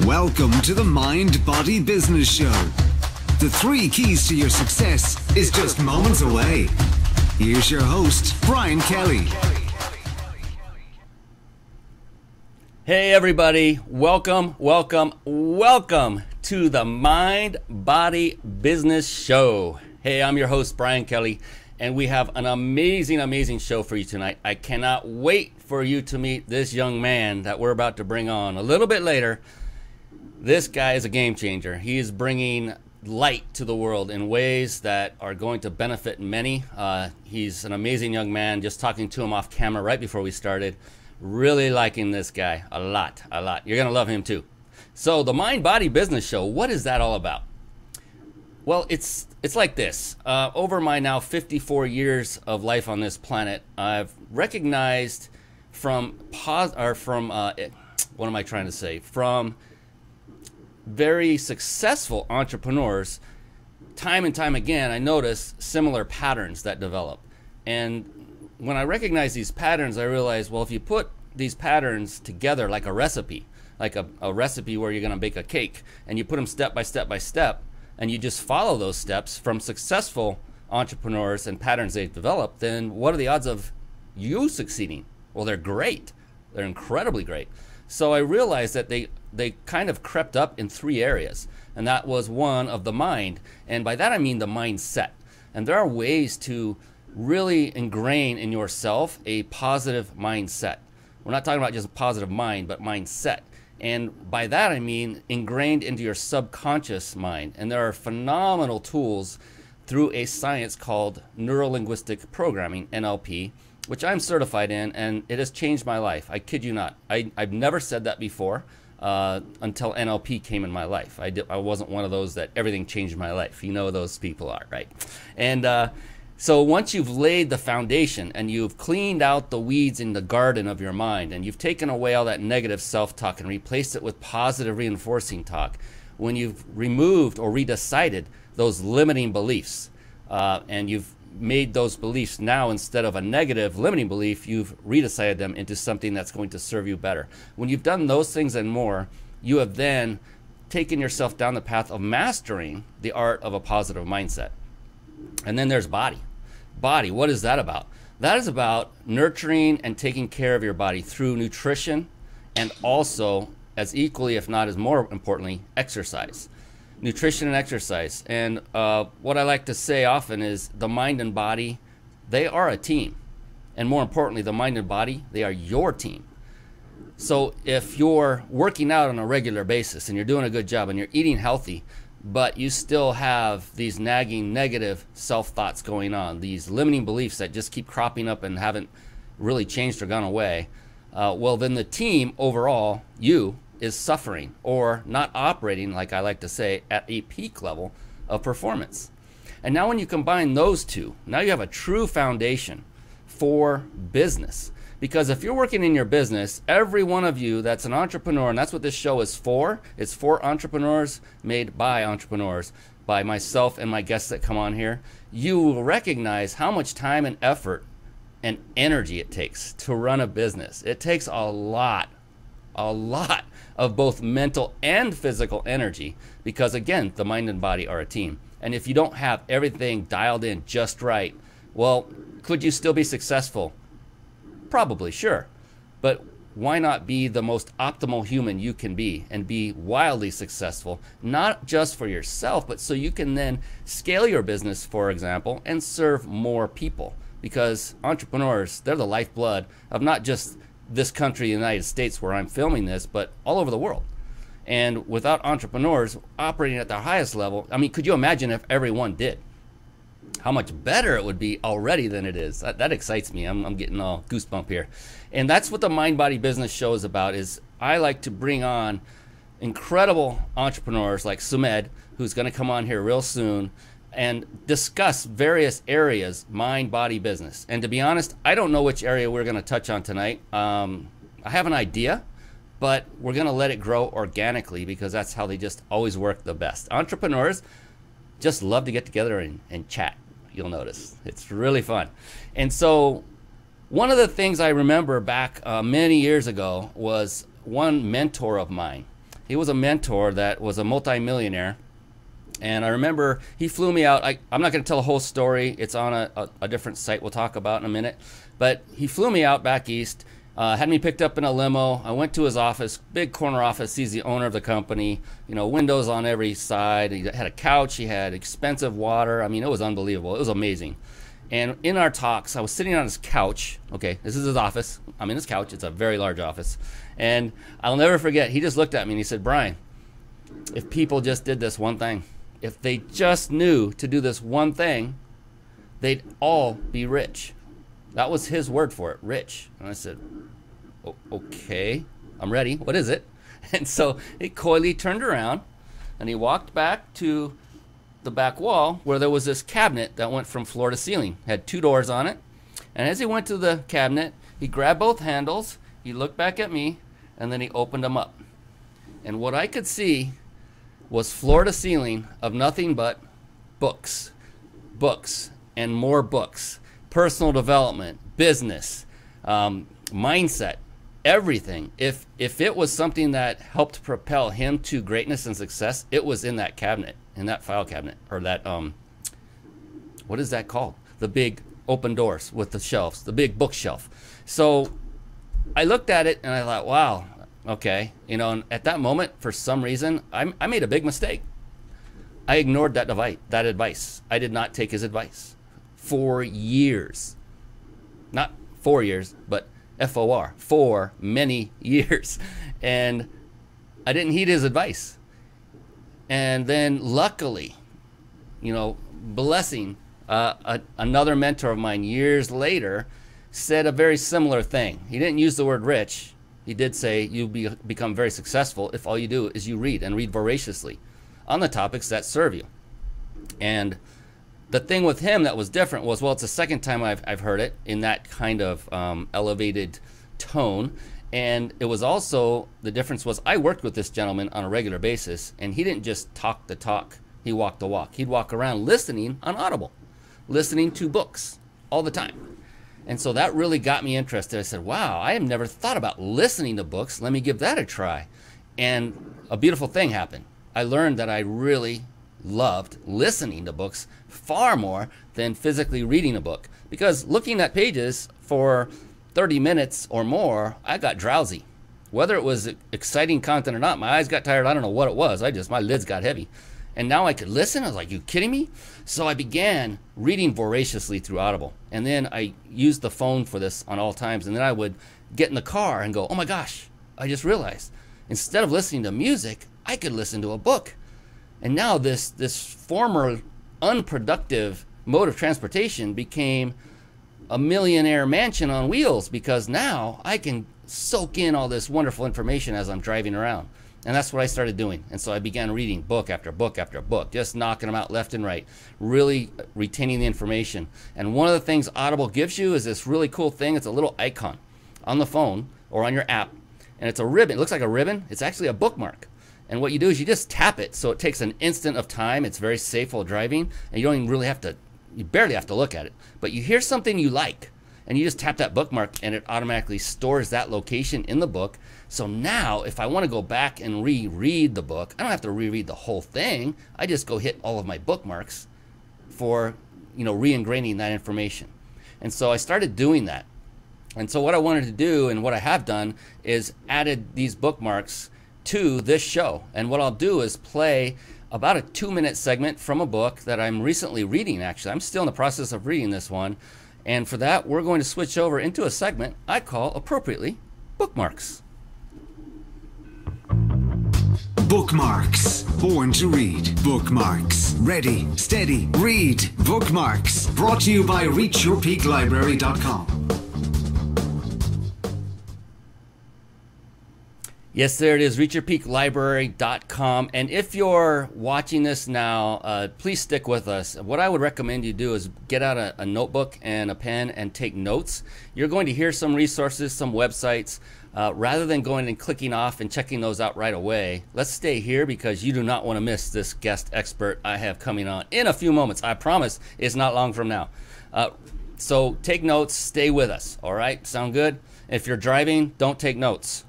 Welcome to the Mind Body Business Show. The 3 keys to your success is just moments away. Here's your host, Brian Kelly. Hey everybody, welcome to the Mind Body Business Show. Hey, I'm your host, Brian Kelly, and we have an amazing show for you tonight. I cannot wait for you to meet this young man that we're about to bring on a little bit later. This guy is a game changer. He is bringing light to the world in ways that are going to benefit many. He's an amazing young man. Just talking to him off camera right before we started. Really liking this guy a lot. You're going to love him too. So the Mind Body Business Show, what is that all about? Well, it's like this. Over my now 54 years of life on this planet, I've recognized from very successful entrepreneurs, time and time again, I notice similar patterns that develop. And when I recognize these patterns, I realize, well, if you put these patterns together like a recipe, like a recipe where you're going to bake a cake, and you put them step by step, and you just follow those steps from successful entrepreneurs and patterns they've developed, then what are the odds of you succeeding? Well, they're great. They're incredibly great. So I realized that they kind of crept up in 3 areas, and that was one of the mind, and by that I mean the mindset. And there are ways to really ingrain in yourself a positive mindset. We're not talking about just a positive mind, but mindset. And by that I mean ingrained into your subconscious mind. And there are phenomenal tools through a science called neuro-linguistic programming, NLP, which I'm certified in, and it has changed my life. I kid you not. I've never said that before until NLP came in my life. I wasn't one of those that everything changed my life. You know those people are, right? And so once you've laid the foundation and you've cleaned out the weeds in the garden of your mind, and you've taken away all that negative self-talk and replaced it with positive reinforcing talk, when you've removed or redecided those limiting beliefs, and you've made those beliefs now, instead of a negative limiting belief, you've redecided them into something that's going to serve you better. When you've done those things and more, you have then taken yourself down the path of mastering the art of a positive mindset. And then there's body. Body, what is that about? That is about nurturing and taking care of your body through nutrition, and also, as equally, if not as more importantly, exercise. Nutrition and exercise. And what I like to say often is the mind and body, they are a team. And more importantly, the mind and body, they are your team. So if you're working out on a regular basis and you're doing a good job and you're eating healthy, but you still have these nagging negative self-thoughts going on, these limiting beliefs that just keep cropping up and haven't really changed or gone away, well, then the team overall, you, is suffering or not operating, like I like to say, at a peak level of performance. And now when you combine those two, now you have a true foundation for business. Because if you're working in your business, every one of you that's an entrepreneur, and that's what this show is for, it's for entrepreneurs, made by entrepreneurs, by myself and my guests that come on here, you will recognize how much time and effort and energy it takes to run a business. It takes a lot of both mental and physical energy, because again, the mind and body are a team. And if you don't have everything dialed in just right, well, could you still be successful? Probably, sure. But why not be the most optimal human you can be and be wildly successful, not just for yourself, but so you can then scale your business, for example, and serve more people. Because entrepreneurs, they're the lifeblood of not just this country, the United States, where I'm filming this, but all over the world. And without entrepreneurs operating at their highest level, I mean, could you imagine if everyone did? How much better it would be already than it is. That excites me. I'm getting all goosebump here. And that's what the Mind Body Business Show is about. Is I like to bring on incredible entrepreneurs like Sumed, who's going to come on here real soon, and discuss various areas, mind, body, business. And to be honest, I don't know which area we're going to touch on tonight. I have an idea, but we're going to let it grow organically, because that's how they just always work the best. Entrepreneurs just love to get together and chat. You'll notice it's really fun. And so one of the things I remember back many years ago was one mentor of mine He was a mentor that was a multimillionaire. And I remember he flew me out. I'm not going to tell the whole story. It's on a different site we'll talk about in a minute. But he flew me out back east, had me picked up in a limo. I went to his office, big corner office. He's the owner of the company, windows on every side. He had a couch. He had expensive water. I mean, it was unbelievable. It was amazing. And in our talks, I was sitting on his couch. Okay, this is his office. I'm in his couch. It's a very large office. And I'll never forget, he just looked at me and he said, Brian, if people just did this one thing, if they just knew to do this one thing, they'd all be rich. That was his word for it, rich. And I said, okay, I'm ready. What is it? And so he coyly turned around and he walked back to the back wall where there was this cabinet that went from floor to ceiling. It had 2 doors on it. And as he went to the cabinet, he grabbed both handles, he looked back at me, and then he opened them up. And what I could see was floor to ceiling of nothing but books, and more books, personal development, business, mindset, everything. If it was something that helped propel him to greatness and success, it was in that cabinet, in that file cabinet, or that, what is that called? The big open doors with the shelves, the big bookshelf. So I looked at it and I thought, wow, okay, and at that moment, for some reason, I made a big mistake. I ignored that advice. I did not take his advice for years. Not 4 years, but FOR, for many years. And I didn't heed his advice. And then luckily, blessing, another mentor of mine years later said a very similar thing. He didn't use the word rich. He did say you become very successful if all you do is you read, and read voraciously on the topics that serve you. And the thing with him that was different was, well, it's the second time I've heard it in that kind of elevated tone. And it was also, the difference was, I worked with this gentleman on a regular basis, and he didn't just talk the talk, he walked the walk. He'd walk around listening on Audible, listening to books all the time. And so that really got me interested. I said, wow, I have never thought about listening to books. Let me give that a try. And a beautiful thing happened. I learned that I really loved listening to books far more than physically reading a book. Because looking at pages for 30 minutes or more, I got drowsy. Whether it was exciting content or not, my eyes got tired. I don't know what it was. My lids got heavy. And now I could listen. I was like, you kidding me? So I began reading voraciously through Audible. And then I used the phone for this on all times. And then I would get in the car and go, oh my gosh, I just realized, instead of listening to music, I could listen to a book. And now this former unproductive mode of transportation became a millionaire mansion on wheels, because now I can soak in all this wonderful information as I'm driving around. And that's what I started doing. And so I began reading book after book after book, just knocking them out left and right, really retaining the information. And one of the things Audible gives you is this really cool thing. It's a little icon on the phone or on your app. And it's a ribbon. It looks like a ribbon. It's actually a bookmark. And what you do is you just tap it, so it takes an instant of time. It's very safe while driving. And you don't even really have to, you barely have to look at it. But you hear something you like, and you just tap that bookmark, and it automatically stores that location in the book. So now, if I want to go back and reread the book, I don't have to reread the whole thing. I just go hit all of my bookmarks for, re-ingraining that information. And so I started doing that. And so what I wanted to do, and what I have done, is added these bookmarks to this show. And what I'll do is play about a 2-minute segment from a book that I'm recently reading, actually. I'm still in the process of reading this one. And for that, we're going to switch over into a segment I call, appropriately, Bookmarks. Bookmarks. Born to read. Bookmarks. Ready, steady, read. Bookmarks. Brought to you by reachyourpeaklibrary.com. Yes, there it is, reachyourpeaklibrary.com. And if you're watching this now, please stick with us. What I would recommend you do is get out a notebook and a pen and take notes. You're going to hear some resources, some websites. Rather than going and clicking off and checking those out right away, let's stay here, because you do not want to miss this guest expert I have coming on in a few moments. I promise it's not long from now. So take notes, stay with us, all right? Sound good? If you're driving, don't take notes.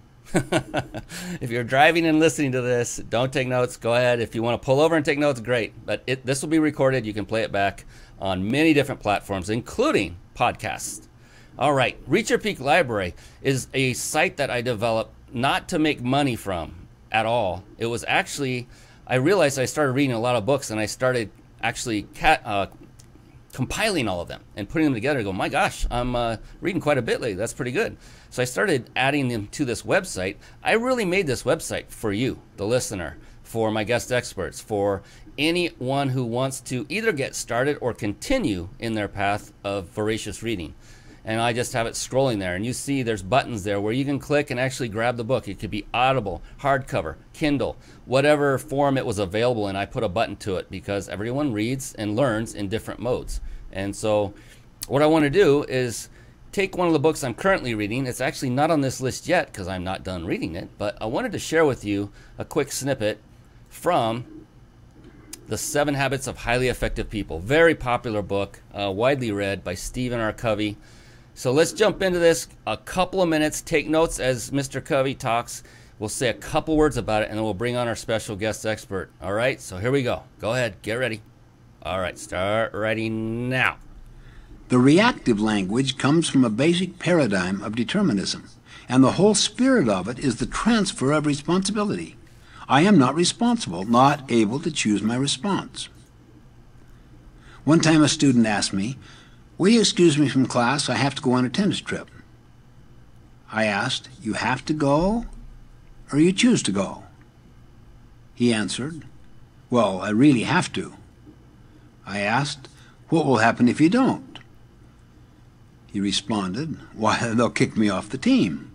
If you're driving and listening to this, don't take notes. Go ahead. If you want to pull over and take notes, great. But this will be recorded. You can play it back on many different platforms, including podcasts. All right. Reach Your Peak Library is a site that I developed not to make money from at all. It was actually, I realized I started reading a lot of books, and I started actually compiling all of them and putting them together and go, my gosh, I'm reading quite a bit lately. That's pretty good. So I started adding them to this website. I really made this website for you, the listener, for my guest experts, for anyone who wants to either get started or continue in their path of voracious reading. And I just have it scrolling there. And you see there's buttons there where you can click and actually grab the book. It could be Audible, hardcover, Kindle, whatever form it was available in. I put a button to it because everyone reads and learns in different modes. And so what I want to do is take one of the books I'm currently reading. It's actually not on this list yet because I'm not done reading it. But I wanted to share with you a quick snippet from The 7 Habits of Highly Effective People. Very popular book, widely read by Stephen R. Covey. So let's jump into this. A couple of minutes. Take notes as Mr. Covey talks. We'll say a couple words about it, and then we'll bring on our special guest expert. All right, so here we go. Go ahead. Get ready. All right, start writing now. The reactive language comes from a basic paradigm of determinism, and the whole spirit of it is the transfer of responsibility. I am not responsible, not able to choose my response. One time a student asked me, "Will you excuse me from class? I have to go on a tennis trip." I asked, "You have to go, or you choose to go?" He answered, "Well, I really have to." I asked, "What will happen if you don't?" He responded, "Why, they'll kick me off the team."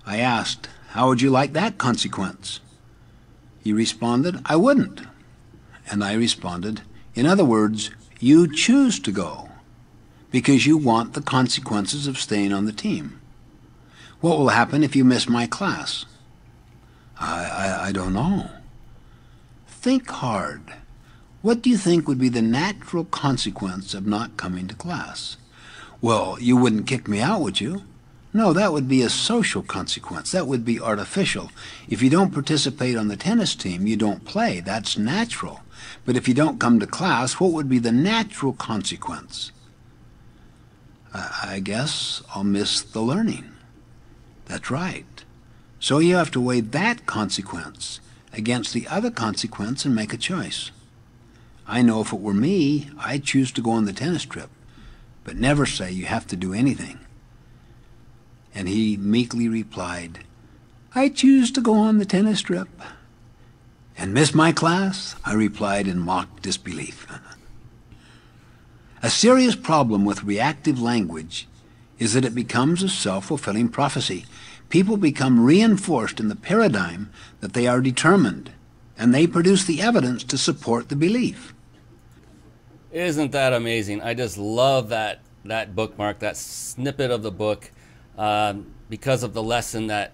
I asked, "How would you like that consequence?" He responded, "I wouldn't." And I responded, "In other words, you choose to go because you want the consequences of staying on the team. What will happen if you miss my class?" I don't know." Think hard. What do you think would be the natural consequence of not coming to class? "Well, you wouldn't kick me out, would you?" No, that would be a social consequence. That would be artificial. If you don't participate on the tennis team, you don't play. That's natural. But if you don't come to class, what would be the natural consequence? I guess I'll miss the learning. That's right. So you have to weigh that consequence against the other consequence and make a choice. I know if it were me, I'd choose to go on the tennis trip, but never say you have to do anything. And he meekly replied, "I choose to go on the tennis trip." "And miss my class?" I replied in mock disbelief. A serious problem with reactive language is that it becomes a self-fulfilling prophecy. People become reinforced in the paradigm that they are determined, and they produce the evidence to support the belief. Isn't that amazing? I just love that bookmark, that snippet of the book, because of the lesson that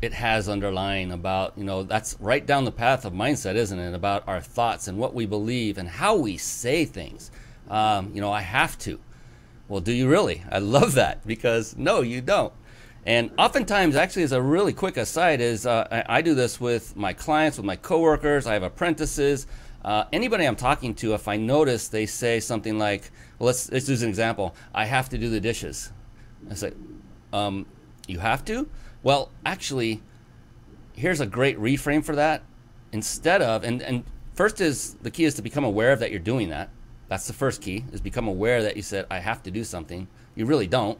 it has underlying about, that's right down the path of mindset, isn't it? About our thoughts and what we believe and how we say things. I have to. Well, do you really? I love that, because no, you don't. And oftentimes, actually, as a really quick aside, is I do this with my clients, with my coworkers. I have apprentices. Anybody I'm talking to, if I notice they say something like, well, let's use an example. "I have to do the dishes." I say, you have to? Well, actually, here's a great reframe for that. Instead of, and first is, the key is to become aware of that you're doing that. That's the first key, is become aware that you said, "I have to do something." You really don't.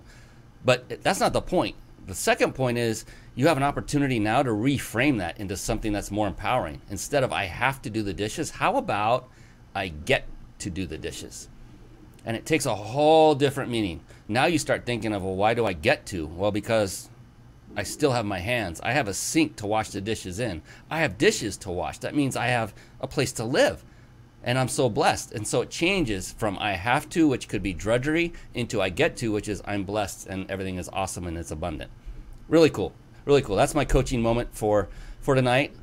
But that's not the point. The second point is you have an opportunity now to reframe that into something that's more empowering. Instead of "I have to do the dishes," how about "I get to do the dishes"? And it takes a whole different meaning. Now you start thinking of, well, why do I get to? Well, because I still have my hands. I have a sink to wash the dishes in. I have dishes to wash. That means I have a place to live. And I'm so blessed. And so it changes from "I have to," which could be drudgery, into "I get to," which is I'm blessed and everything is awesome and it's abundant. Really cool. Really cool. That's my coaching moment for tonight.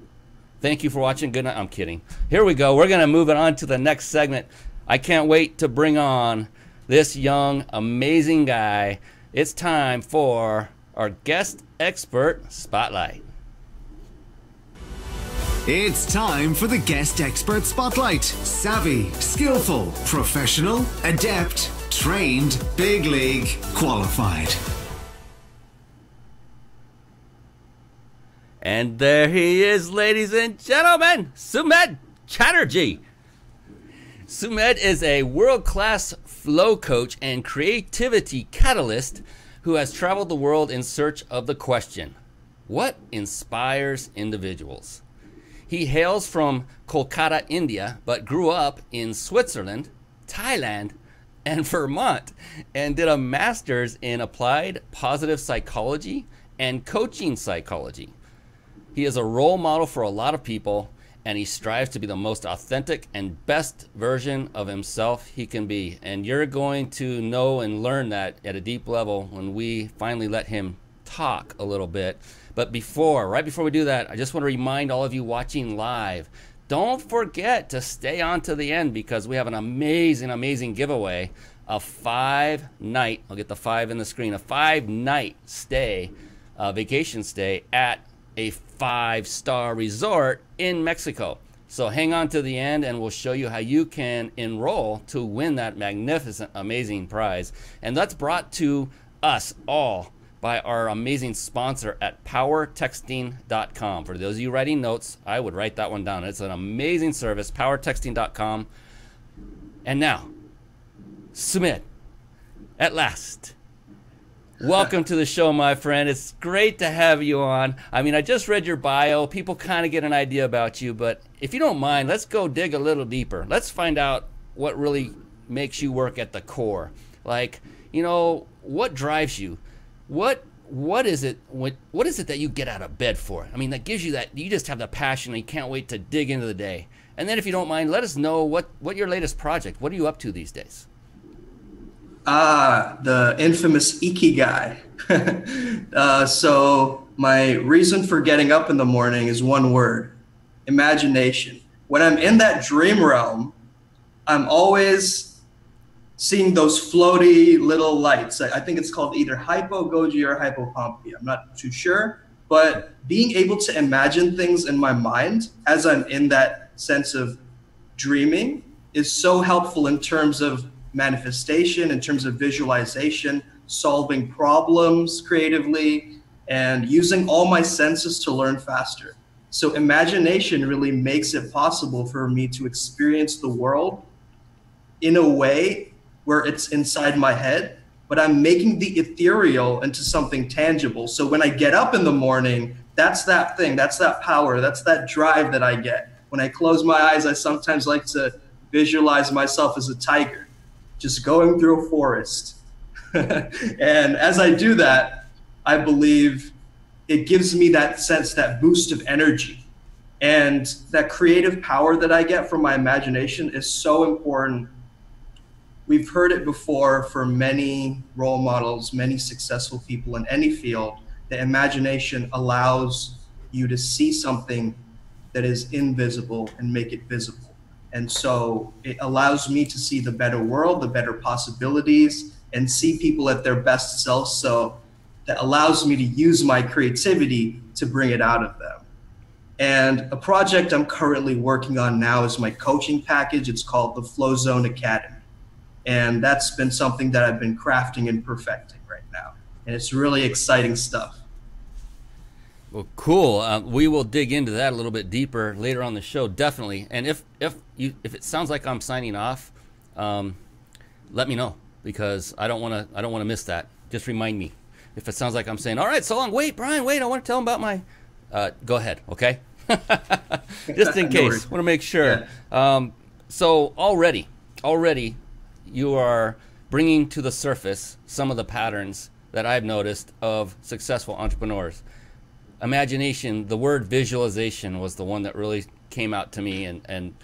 Thank you for watching. Good night. I'm kidding. Here we go. We're going to move it on to the next segment. I can't wait to bring on this young, amazing guy. It's time for our guest expert spotlight. It's time for the guest expert spotlight. Savvy, skillful, professional, adept, trained, big league, qualified. And there he is, ladies and gentlemen, Sumedh Chatterjee. Sumedh is a world-class flow coach and creativity catalyst who has traveled the world in search of the question, what inspires individuals? He hails from Kolkata, India, but grew up in Switzerland, Thailand, and Vermont, and did a master's in applied positive psychology and coaching psychology. He is a role model for a lot of people, and he strives to be the most authentic and best version of himself he can be. And you're going to know and learn that at a deep level when we finally let him talk a little bit. But right before we do that, I just want to remind all of you watching live, don't forget to stay on to the end, because we have an amazing giveaway, a 5-night, I'll get the 5 in the screen, a 5-night stay, vacation stay at a 5-star resort in Mexico. So hang on to the end and we'll show you how you can enroll to win that magnificent, amazing prize. And that's brought to us all by our amazing sponsor at powertexting.com. For those of you writing notes, I would write that one down. It's an amazing service, powertexting.com. And now, Sumedh, at last. Welcome to the show, my friend. It's great to have you on. I mean, I just read your bio. People kind of get an idea about you, but if you don't mind, let's go dig a little deeper. Let's find out what really makes you work at the core. Like, you know, what drives you? What is it that you get out of bed for? I mean, that gives you that, you just have the passion and you can't wait to dig into the day. And then if you don't mind, let us know what your latest project, what are you up to these days? The infamous Ikigai. So my reason for getting up in the morning is one word: imagination. When I'm in that dream realm, I'm always seeing those floaty little lights. I think it's called either hypogogy or hypopompi. I'm not too sure. But being able to imagine things in my mind as I'm in that sense of dreaming is so helpful in terms of manifestation, in terms of visualization, solving problems creatively, and using all my senses to learn faster. So imagination really makes it possible for me to experience the world in a way where it's inside my head, but I'm making the ethereal into something tangible. So when I get up in the morning, that's that thing, that's that power, that's that drive that I get. When I close my eyes, I sometimes like to visualize myself as a tiger, just going through a forest. And as I do that, I believe it gives me that sense, that boost of energy. And that creative power that I get from my imagination is so important. We've heard it before for many role models, many successful people in any field. The imagination allows you to see something that is invisible and make it visible. And so it allows me to see the better world, the better possibilities, and see people at their best selves. So that allows me to use my creativity to bring it out of them. And a project I'm currently working on now is my coaching package. It's called the Flow Zone Academy. And that's been something that I've been crafting and perfecting right now. And it's really exciting stuff. Well, cool. We will dig into that a little bit deeper later on the show, definitely. And if it sounds like I'm signing off, let me know, because I don't want to miss that. Just remind me if it sounds like I'm saying, all right, so long. Wait, Brian, wait. I want to tell him about my. Go ahead, okay? Just in case, want to make sure. Yeah. So already, you are bringing to the surface some of the patterns that I've noticed of successful entrepreneurs. Imagination, the word visualization was the one that really came out to me, and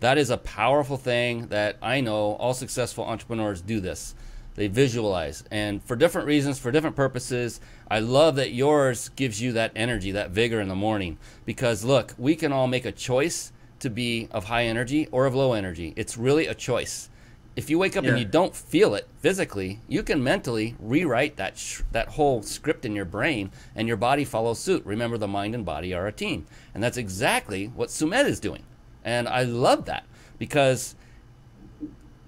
that is a powerful thing that I know all successful entrepreneurs do this. They visualize, and for different reasons, for different purposes. I love that yours gives you that energy, that vigor in the morning, because look, we can all make a choice to be of high energy or of low energy. It's really a choice. if you wake up and you don't feel it physically, you can mentally rewrite that whole script in your brain, and your body follows suit. Remember, the mind and body are a team. And that's exactly what Sumedh is doing. And I love that, because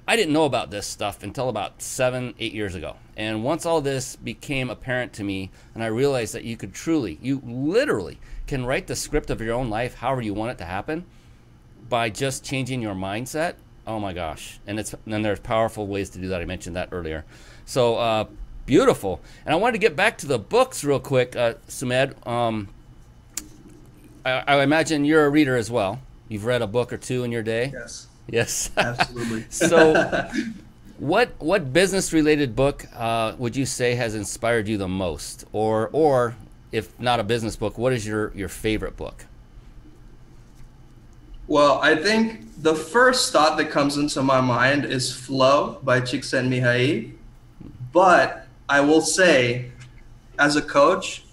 I didn't know about this stuff until about 7-8 years ago. And once all this became apparent to me, and I realized that you literally can write the script of your own life however you want it to happen by just changing your mindset. Oh my gosh. And there's powerful ways to do that. I mentioned that earlier. So beautiful. And I wanted to get back to the books real quick, Sumedh. I imagine you're a reader as well. You've read a book or two in your day? Yes. Absolutely. So what business-related book would you say has inspired you the most? Or if not a business book, what is your favorite book? Well, I think the first thought that comes into my mind is Flow by Csikszentmihalyi. But I will say, as a coach,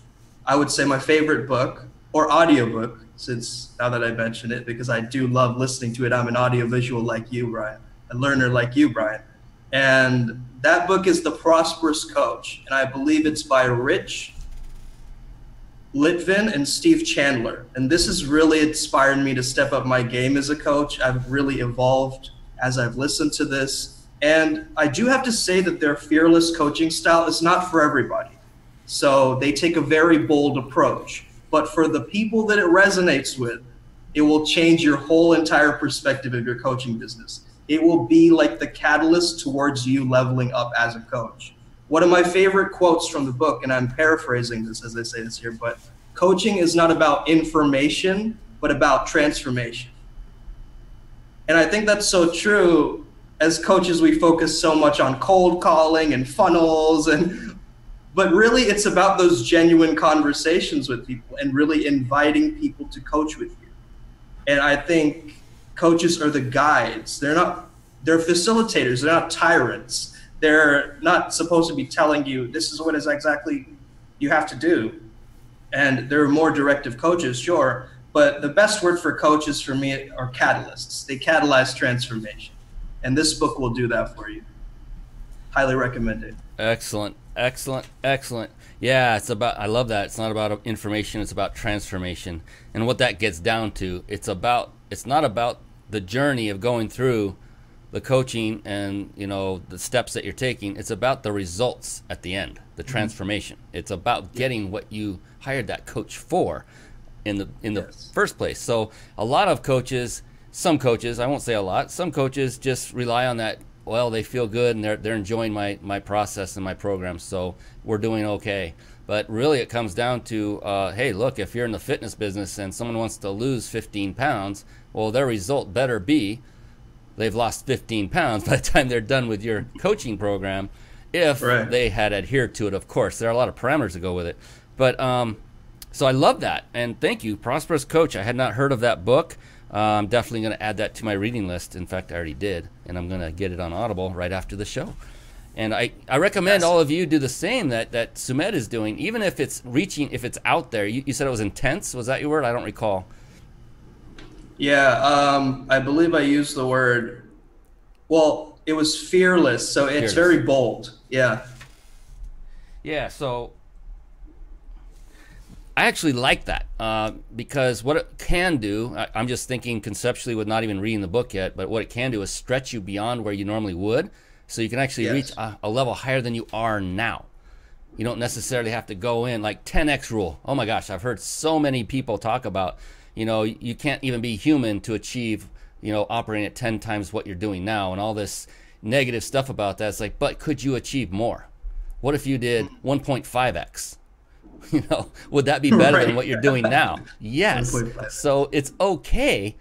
I would say my favorite book, or audiobook, since now that I mention it, because I do love listening to it. I'm an audiovisual like you, Brian, a learner like you, Brian. And that book is The Prosperous Coach. And I believe it's by Rich Litvin and Steve Chandler. And this has really inspired me to step up my game as a coach. I've really evolved as I've listened to this. And I do have to say that their fearless coaching style is not for everybody. So they take a very bold approach. But for the people that it resonates with, it will change your whole entire perspective of your coaching business. It will be like the catalyst towards you leveling up as a coach. One of my favorite quotes from the book, and I'm paraphrasing this as I say this here, but coaching is not about information, but about transformation. And I think that's so true. As coaches, we focus so much on cold calling and funnels, but really it's about those genuine conversations with people and really inviting people to coach with you. And I think coaches are the guides. They're facilitators. They're not tyrants. They're not supposed to be telling you this is what is exactly you have to do. And there are more directive coaches, sure, but the best word for coaches for me are catalysts. They catalyze transformation. And this book will do that for you. Highly recommend it. Excellent. Yeah, I love that. It's not about information, it's about transformation. And what that gets down to, it's not about the journey of going through the coaching and, the steps that you're taking. It's about the results at the end, the transformation. It's about getting what you hired that coach for in the first place. So a lot of coaches, some coaches, I won't say a lot, some coaches just rely on that. Well, they feel good and they're enjoying my process and my program, so we're doing okay. But really it comes down to, hey, look, if you're in the fitness business and someone wants to lose 15 pounds, well, their result better be they've lost 15 pounds by the time they're done with your coaching program, if they had adhered to it, of course. There are a lot of parameters that go with it. But so I love that, and thank you, Prosperous Coach. I had not heard of that book. I'm definitely going to add that to my reading list. In fact, I already did, and I'm going to get it on Audible right after the show. And I recommend all of you do the same that Sumedh is doing, even if it's out there. You said it was intense. Was that your word? I don't recall. Yeah, I believe I used the word, well, it was fearless, so it's very bold. Yeah. Yeah, so I actually like that because what it can do, I'm just thinking conceptually with not even reading the book yet, but what it can do is stretch you beyond where you normally would, so you can actually reach a level higher than you are now. You don't necessarily have to go in like 10x rule. Oh my gosh, I've heard so many people talk about, you can't even be human to achieve, operating at 10 times what you're doing now, and all this negative stuff about that. It's like, but could you achieve more? What if you did 1.5x? Would that be better than what you're doing now? Yes. So it's okay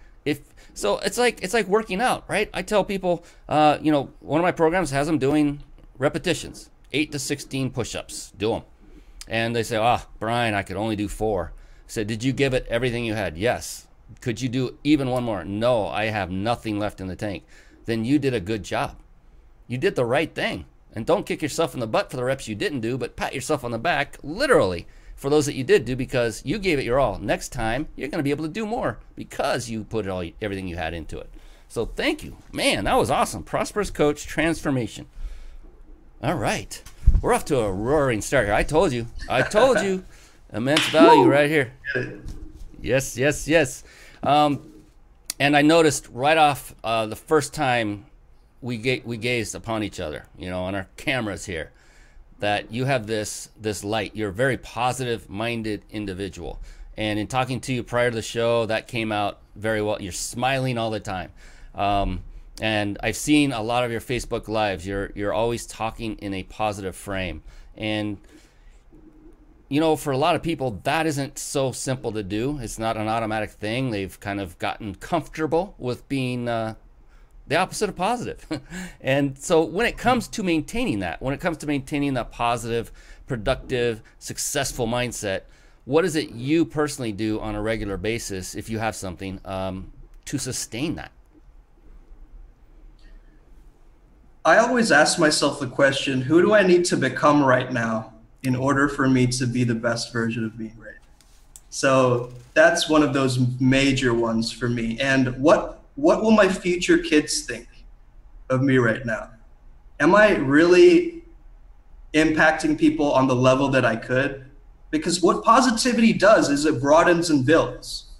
so it's like working out, right? I tell people, one of my programs has them doing repetitions, 8 to 16 push-ups, do them. And they say, Brian, I could only do 4. I said, did you give it everything you had? Yes. Could you do even one more? No, I have nothing left in the tank. Then you did a good job. You did the right thing. And don't kick yourself in the butt for the reps you didn't do, but pat yourself on the back, literally, for those that you did do, because you gave it your all. Next time, you're going to be able to do more because you put everything you had into it. So thank you. Man, that was awesome. Prosperous Coach Transformation. All right. We're off to a roaring start here. I told you. Immense value right here. Yes. And I noticed right off the first time we gazed upon each other, on our cameras here, that you have this light. You're a very positive-minded individual. And in talking to you prior to the show, that came out very well. You're smiling all the time. And I've seen a lot of your Facebook Lives. You're always talking in a positive frame. And, for a lot of people, that isn't so simple to do. It's not an automatic thing. They've kind of gotten comfortable with being the opposite of positive. And so when it comes to maintaining that positive, productive, successful mindset, what is it you personally do on a regular basis, if you have something, to sustain that? I always ask myself the question, who do I need to become right now in order for me to be the best version of me right now? So that's one of those major ones for me. And what will my future kids think of me right now? Am I really impacting people on the level that I could? Because what positivity does is it broadens and builds.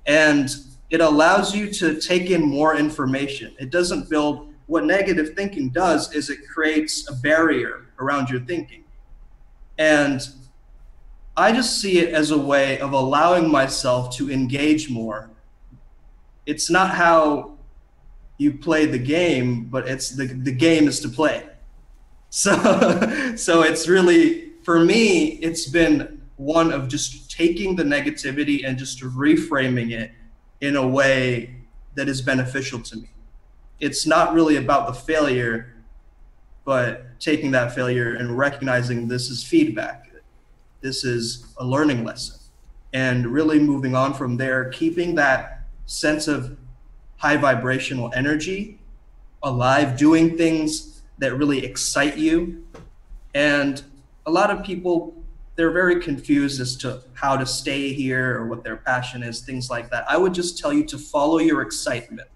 And it allows you to take in more information. It doesn't build. What negative thinking does is it creates a barrier around your thinking. And I just see it as a way of allowing myself to engage more. It's not how you play the game, but it's the game is to play. So it's really, for me, it's been one of just taking the negativity and just reframing it in a way that is beneficial to me. It's not really about the failure, but taking that failure and recognizing this is feedback. This is a learning lesson, and really moving on from there, keeping that sense of high vibrational energy alive, doing things that really excite you. And a lot of people, they're very confused as to how to stay here or what their passion is, things like that. I would just tell you to follow your excitement.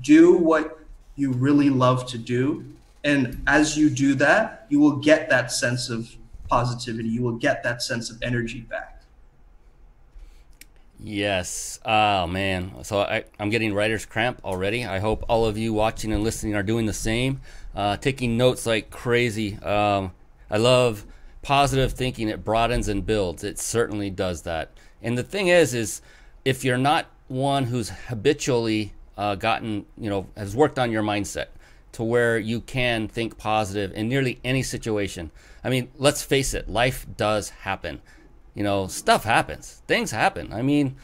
Do what you really love to do. And as you do that, you will get that sense of positivity. You will get that sense of energy back. Yes. Oh, man. So I'm getting writer's cramp already. I hope all of you watching and listening are doing the same. Taking notes like crazy. I love positive thinking. It broadens and builds. It certainly does that. And the thing is if you're not one who's habitually has worked on your mindset to where you can think positive in nearly any situation. I mean, let's face it, life does happen. Stuff happens. Things happen. I mean,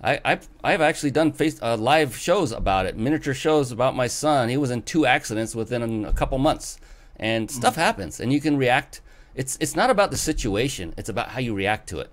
I've actually done live shows about it, miniature shows about my son. He was in 2 accidents within a couple months, and stuff happens, and you can react. It's not about the situation. It's about how you react to it.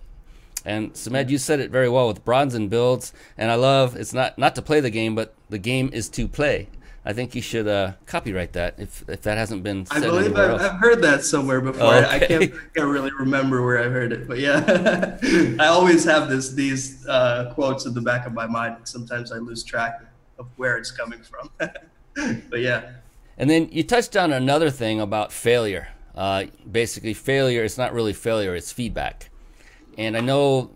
And Samed, you said it very well with bronze and builds. And I love, it's not to play the game, but the game is to play. I think you should copyright that if that hasn't been said. I believe I've heard that somewhere before. Oh, okay. I can't really remember where I heard it, but yeah. I always have these quotes in the back of my mind. Sometimes I lose track of where it's coming from. But yeah. And then you touched on another thing about failure. Basically, failure is not really failure, it's feedback. And I know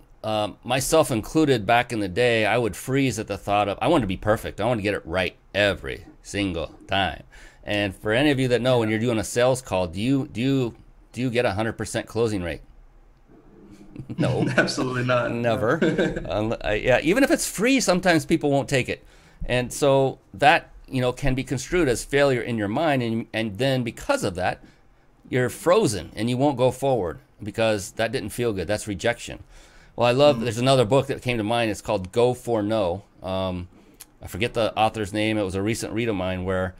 myself included, back in the day, I would freeze at the thought of, I want to be perfect. I want to get it right every single time. And for any of you that know, when you're doing a sales call, do you get 100% closing rate? No. Absolutely not. Never. Yeah, even if it's free, sometimes people won't take it. And so that, can be construed as failure in your mind. And then because of that, you're frozen and you won't go forward, because that didn't feel good. That's rejection. Well, I love, there's another book that came to mind. It's called Go for No. I forget the author's name. It was a recent read of mine where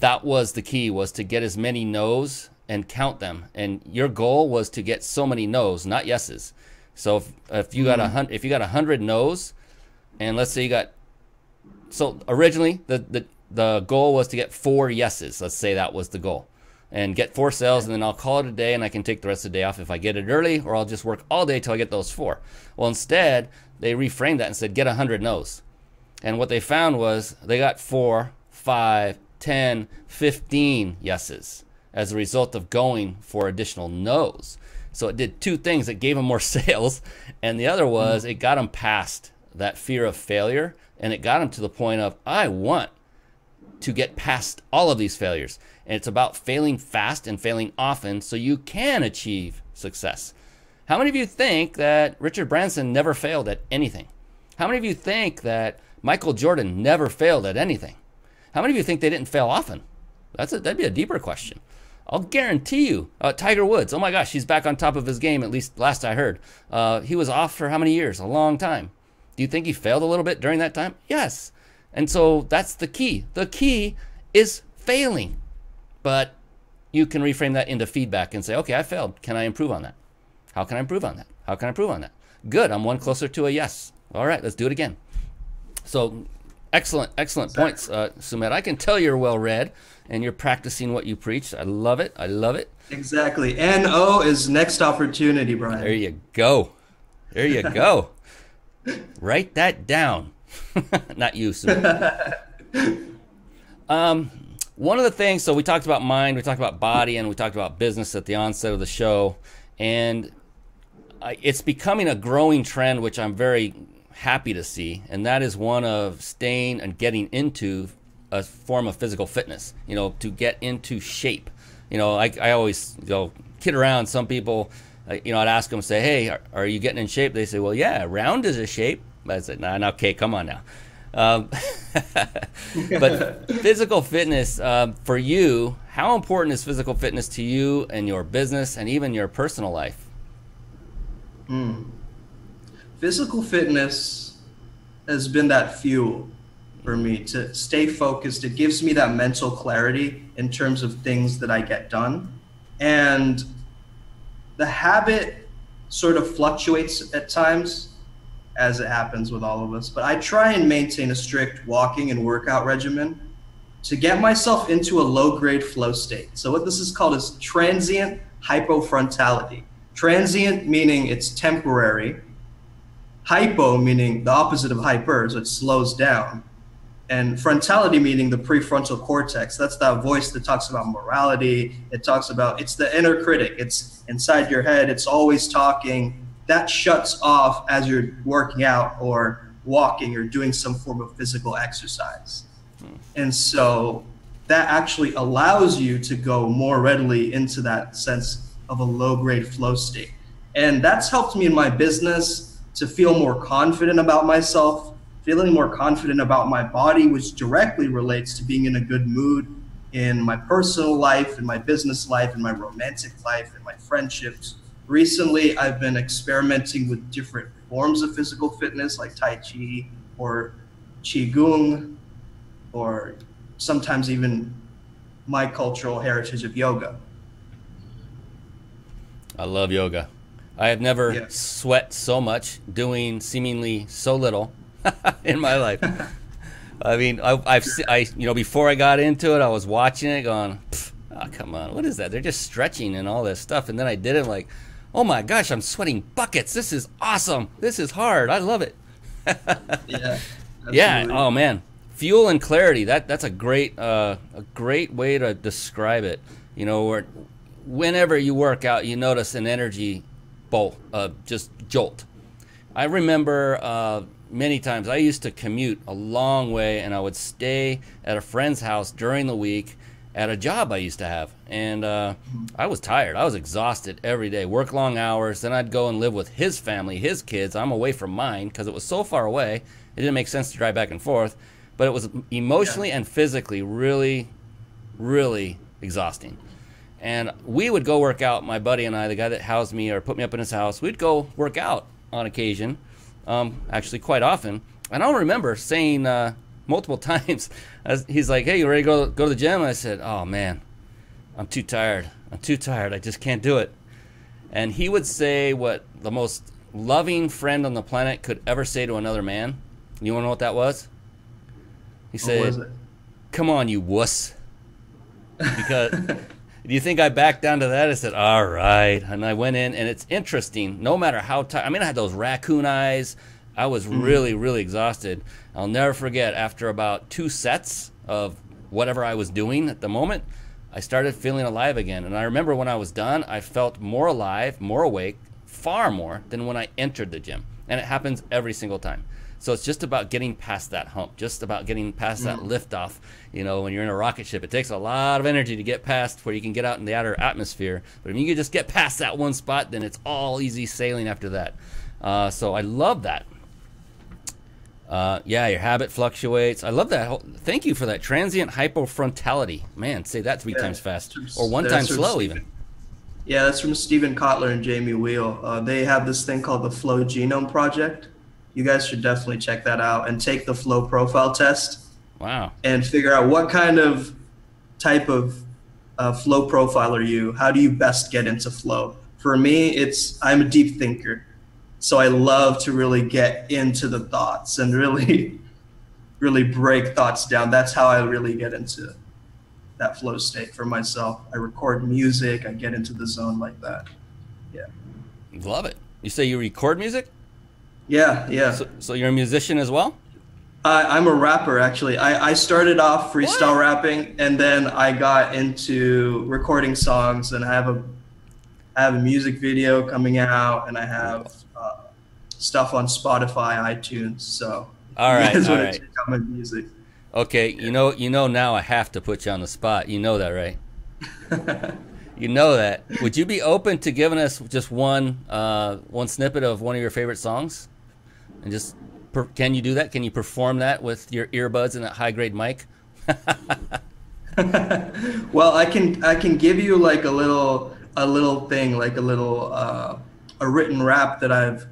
that was the key, was to get as many no's and count them. And your goal was to get so many no's, not yeses. So if you got 100 no's, and let's say so originally the goal was to get 4 yeses. Let's say that was the goal. And get 4 sales, and then I'll call it a day, and I can take the rest of the day off if I get it early, or I'll just work all day till I get those 4. Well, instead, they reframed that and said, get 100 no's. And what they found was they got 4, 5, 10, 15 yeses as a result of going for additional no's. So it did two things. It gave them more sales, and the other was it got them past that fear of failure, and it got them to the point of, I want to get past all of these failures. And it's about failing fast and failing often so you can achieve success. How many of you think that Richard Branson never failed at anything? How many of you think that Michael Jordan never failed at anything? How many of you think they didn't fail often? That'd be a deeper question. I'll guarantee you, Tiger Woods, oh my gosh, he's back on top of his game, at least last I heard. He was off for how many years? A long time. Do you think he failed a little bit during that time? Yes. And so that's the key. The key is failing. But you can reframe that into feedback and say, okay, I failed. Can I improve on that? How can I improve on that? How can I improve on that? Good, I'm one closer to a yes. All right, let's do it again. So excellent points, Sumedh. I can tell you're well read and you're practicing what you preach. I love it. I love it. Exactly. NO is next opportunity, Brian. There you go. There you go. Write that down. Not you, Sumedh. One of the things, so we talked about mind, we talked about body, and we talked about business at the onset of the show. And it's becoming a growing trend, which I'm very happy to see. And that is one of staying and getting into a form of physical fitness, to get into shape. I always kid around. Some people, I'd ask them, say, hey, are you getting in shape? They say, well, yeah, round is a shape. I said, nah, okay, come on now. But physical fitness, for you, how important is physical fitness to you and your business and even your personal life? Physical fitness has been that fuel for me to stay focused. It gives me that mental clarity in terms of things that I get done. And the habit sort of fluctuates at times, as it happens with all of us, but I try and maintain a strict walking and workout regimen to get myself into a low-grade flow state. So what this is called is transient hypofrontality. Transient meaning it's temporary, hypo meaning the opposite of hyper, so it slows down, and frontality meaning the prefrontal cortex. That's that voice that talks about morality. It talks about, it's the inner critic. It's inside your head. It's always talking. That shuts off as you're working out or walking or doing some form of physical exercise. And so that actually allows you to go more readily into that sense of a low-grade flow state. And that's helped me in my business to feel more confident about myself, feeling more confident about my body, which directly relates to being in a good mood in my personal life, in my business life, in my romantic life, in my friendships. Recently, I've been experimenting with different forms of physical fitness like Tai Chi or Qigong, or sometimes even my cultural heritage of yoga. I love yoga. I have never sweat so much doing seemingly so little in my life. I mean, before I got into it, I was watching it going, oh, come on, what is that? They're just stretching and all this stuff. And then I did it like, oh my gosh, I'm sweating buckets. This is awesome. This is hard. I love it. Yeah. Oh man, fuel and clarity. That's a great way to describe it. Whenever you work out, you notice an energy just jolt. I remember many times I used to commute a long way, and I would stay at a friend's house during the week at a job I used to have. And I was tired. I was exhausted every day, work long hours. Then I'd go and live with his family, his kids. I'm away from mine because it was so far away. It didn't make sense to drive back and forth. But it was emotionally and physically really, really exhausting. And we would go work out, my buddy and I, the guy that housed me or put me up in his house, we'd go work out on occasion, actually quite often. And I don't remember saying multiple times, he's like, hey, you ready to go to the gym? And I said, oh man, I'm too tired. I just can't do it. And he would say what the most loving friend on the planet could ever say to another man. You want to know what that was? He said, come on, you wuss. Because do you think I backed down to that? I said, all right. And I went in, and it's interesting. No matter how tired, I had those raccoon eyes, I was really, really exhausted. I'll never forget, after about 2 sets of whatever I was doing at the moment, I started feeling alive again. And I remember when I was done, I felt more alive, more awake, far more than when I entered the gym. And it happens every single time. So it's just about getting past that hump, just about getting past that liftoff. You know, when you're in a rocket ship, it takes a lot of energy to get past where you can get out in the outer atmosphere. But if you can just get past that one spot, then it's all easy sailing after that. So I love that. Yeah, your habit fluctuates. I love that. Thank you for that. Transient hypofrontality. Man, say that 3 times fast. Or 1 time slow even. Yeah, that's from Stephen Kotler and Jamie Wheel. They have this thing called the Flow Genome Project. You guys should definitely check that out and take the flow profile test. Wow. And figure out what kind of type of flow profile are you? How do you best get into flow? For me, I'm a deep thinker. So I love to really get into the thoughts and really, really break thoughts down. That's how I really get into that flow state for myself. I record music. I get into the zone like that. Yeah. Love it. You say you record music? Yeah. So you're a musician as well? I'm a rapper, actually. I started off freestyle rapping, and then I got into recording songs, and I have a music video coming out, and I have stuff on Spotify, iTunes. So all right. Check out my music. Okay, you know now I have to put you on the spot. You know that, right? You know that. Would you be open to giving us just one snippet of one of your favorite songs? And just can you do that? Can you perform that with your earbuds and that high grade mic? Well, I can give you like a little thing, like a written rap that I've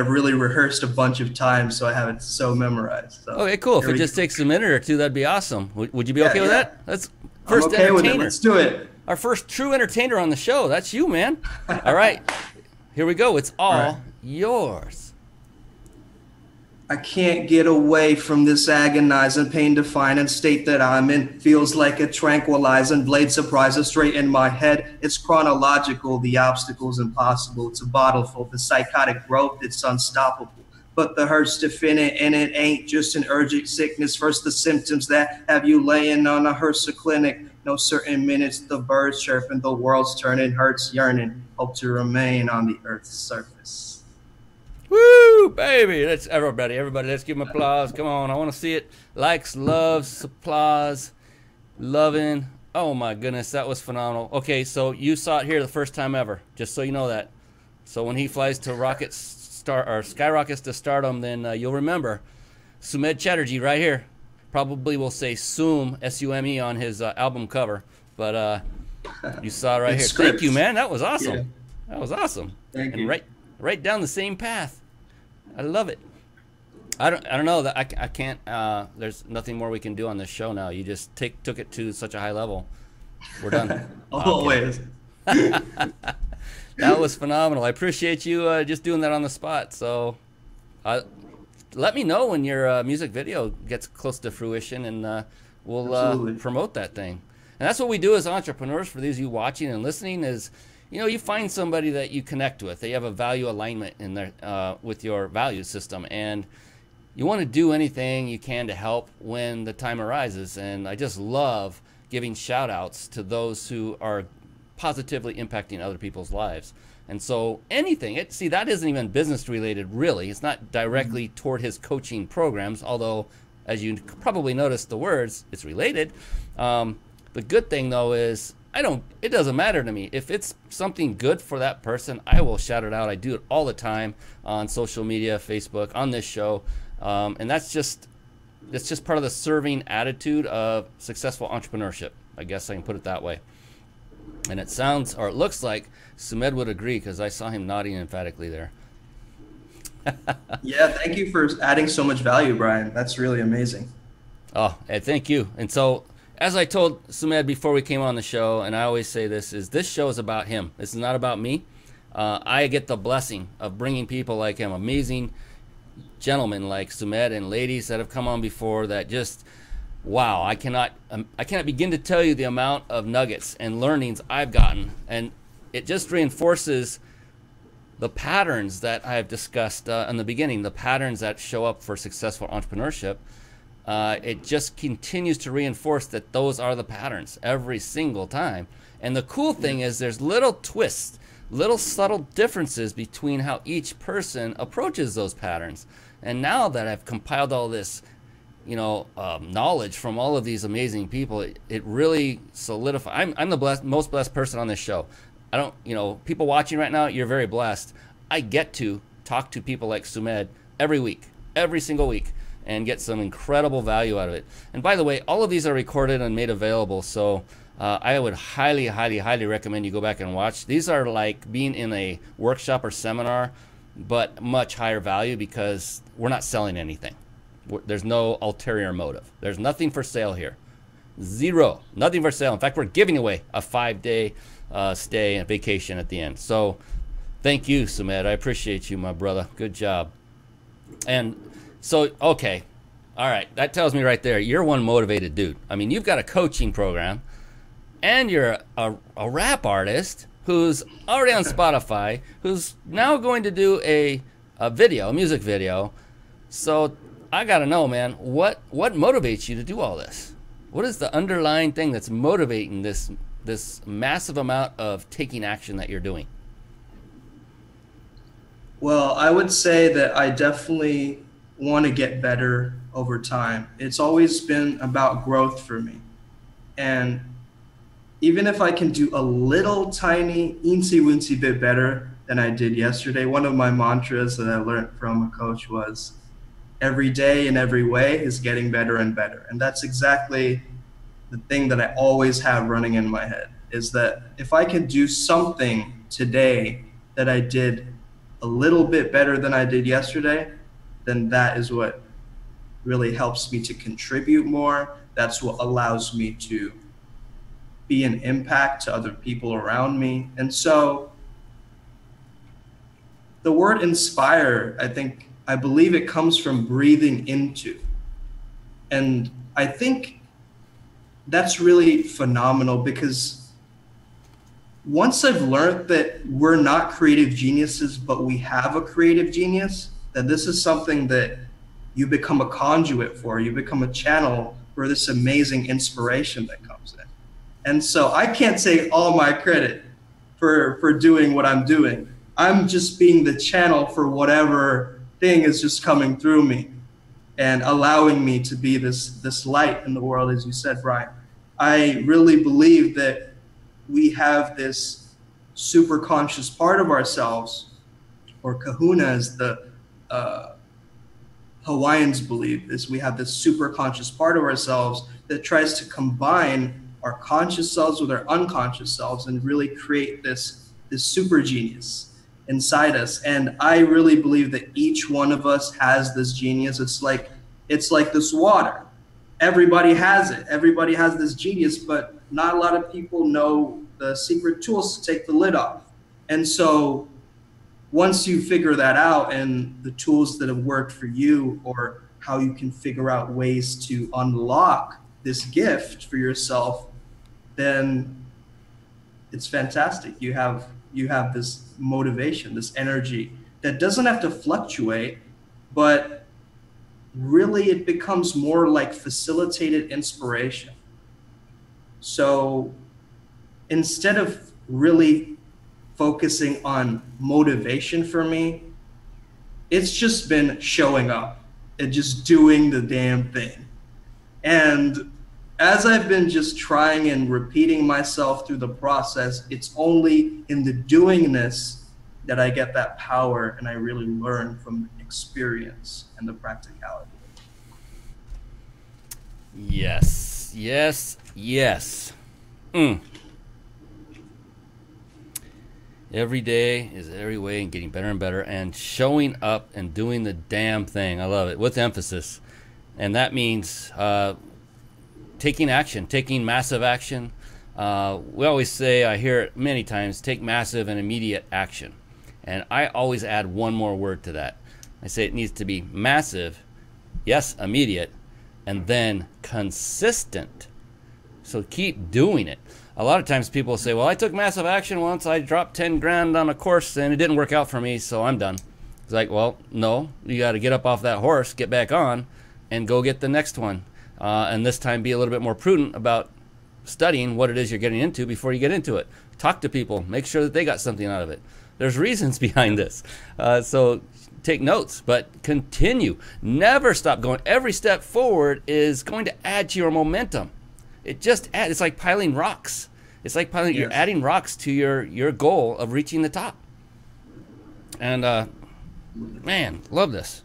really rehearsed a bunch of times, so I have it so memorized. So, okay, cool. If it just takes a minute or two, that'd be awesome. Would you be okay with that? That's first I'm okay entertainer. With it. Let's do it. Our first true entertainer on the show. That's you, man. All right, here we go. It's all yours. I can't get away from this agonizing pain-defining state that I'm in. Feels like a tranquilizing blade surprises straight in my head. It's chronological, the obstacle's impossible. It's a bottle full, the psychotic growth, it's unstoppable. But the hurt's definite, and it ain't just an urgent sickness. First, the symptoms that have you laying on a HRSA clinic. No certain minutes, the birds chirping, the world's turning, hurts yearning. Hope to remain on the earth's surface. Woo, baby. Let's everybody, let's give him applause. Come on, I want to see it. Likes, loves, applause, loving. Oh my goodness, that was phenomenal. Okay, so you saw it here the first time ever, just so you know that. So when he flies to skyrockets to stardom, then you'll remember Sumed Chatterjee right here. Probably will say Sume, S-U-M-E, on his album cover, but you saw it right here. Script. Thank you, man. That was awesome. Yeah. That was awesome. Thank and you. Right down the same path. I love it. I don't know that I can't. There's nothing more we can do on this show now. You just took it to such a high level. We're done. Always. That was phenomenal. I appreciate you just doing that on the spot. So, let me know when your music video gets close to fruition, and we'll promote that thing. And that's what we do as entrepreneurs. For these of you watching and listening, is you find somebody that you connect with. They have a value alignment in their with your value system, and you want to do anything you can to help when the time arises. And I just love giving shout outs to those who are positively impacting other people's lives. And so anything, that isn't even business related, really. It's not directly toward his coaching programs, although as you probably noticed the words, it's related. The good thing though is it doesn't matter to me. If it's something good for that person, I will shout it out. I do it all the time on social media, Facebook, on this show. And that's just part of the serving attitude of successful entrepreneurship. I guess I can put it that way. And it sounds, or it looks like Sumed would agree, because I saw him nodding emphatically there. Yeah, thank you for adding so much value, Brian. That's really amazing. Oh, and thank you. And so, as I told Sumed before we came on the show, and I always say this show is about him. This is not about me. I get the blessing of bringing people like him, amazing gentlemen like Sumed and ladies that have come on before that just, wow, I cannot begin to tell you the amount of nuggets and learnings I've gotten. And it just reinforces the patterns that I have discussed in the beginning, the patterns that show up for successful entrepreneurship, it just continues to reinforce that those are the patterns every single time. And the cool thing is there's little twists, little subtle differences between how each person approaches those patterns. And now that I've compiled all this, knowledge from all of these amazing people, it really solidifies. I'm the most blessed person on this show. I don't, people watching right now, you're very blessed. I get to talk to people like Sumed every week, every single week, and get some incredible value out of it. And by the way, all of these are recorded and made available, so I would highly, highly, highly recommend you go back and watch. These are like being in a workshop or seminar, but much higher value because we're not selling anything. There's no ulterior motive. There's nothing for sale here. Zero. Nothing for sale. In fact, we're giving away a 5-day stay and vacation at the end. So thank you, Sumed. I appreciate you, my brother. Good job. And so, okay. All right. That tells me right there, you're one motivated dude. I mean, you've got a coaching program, and you're a rap artist who's already on Spotify, who's now going to do a music video. So I got to know, man, what motivates you to do all this? What is the underlying thing that's motivating this massive amount of taking action that you're doing? Well, I would say that I definitely want to get better over time. It's always been about growth for me. And even if I can do a little tiny eensy-weensy bit better than I did yesterday, one of my mantras that I learned from a coach was, every day in every way is getting better and better. And that's exactly the thing that I always have running in my head, is that if I can do something today that I did a little bit better than I did yesterday, then that is what really helps me to contribute more. That's what allows me to be an impact to other people around me. And so the word inspire, I believe it comes from breathing into. And I think that's really phenomenal, because once I've learned that we're not creative geniuses, but we have a creative genius, that this is something that you become a conduit for, you become a channel for this amazing inspiration that comes in. And so I can't take all my credit for doing what I'm doing. I'm just being the channel for whatever thing is just coming through me and allowing me to be this light in the world, as you said, Brian. I really believe that we have this super conscious part of ourselves, or kahuna as the Hawaiians believe, is we have this super conscious part of ourselves that tries to combine our conscious selves with our unconscious selves and really create this super genius inside us. And I really believe that each one of us has this genius. It's like this water. Everybody has it. Everybody has this genius, but not a lot of people know the secret tools to take the lid off. And so once you figure that out, and the tools that have worked for you, or how you can figure out ways to unlock this gift for yourself, then it's fantastic. You have this motivation, this energy that doesn't have to fluctuate, but really it becomes more like facilitated inspiration. So instead of really focusing on motivation for me, it's just been showing up and just doing the damn thing. And as I've been just trying and repeating myself through the process, it's only in the doingness that I get that power, and I really learn from experience and the practicality. Yes, yes, yes. Every day is every way, and getting better and better, and showing up and doing the damn thing. I love it, with emphasis. And that means taking action, taking massive action. We always say, I hear it many times, take massive and immediate action. And I always add one more word to that. I say it needs to be massive, yes, immediate, and then consistent. So keep doing it. a lot of times people say, well, I took massive action once. I dropped 10 grand on a course and it didn't work out for me, so I'm done. It's like, well, no, you got to get up off that horse, get back on, and go get the next one. And this time be a little bit more prudent about studying what it is you're getting into before you get into it. Talk to people. Make sure that they got something out of it. There's reasons behind this. So take notes, but continue. Never stop going. Every step forward is going to add to your momentum. It just adds. It's like piling rocks. It's like piling. Yes. You're adding rocks to your goal of reaching the top. And man, love this.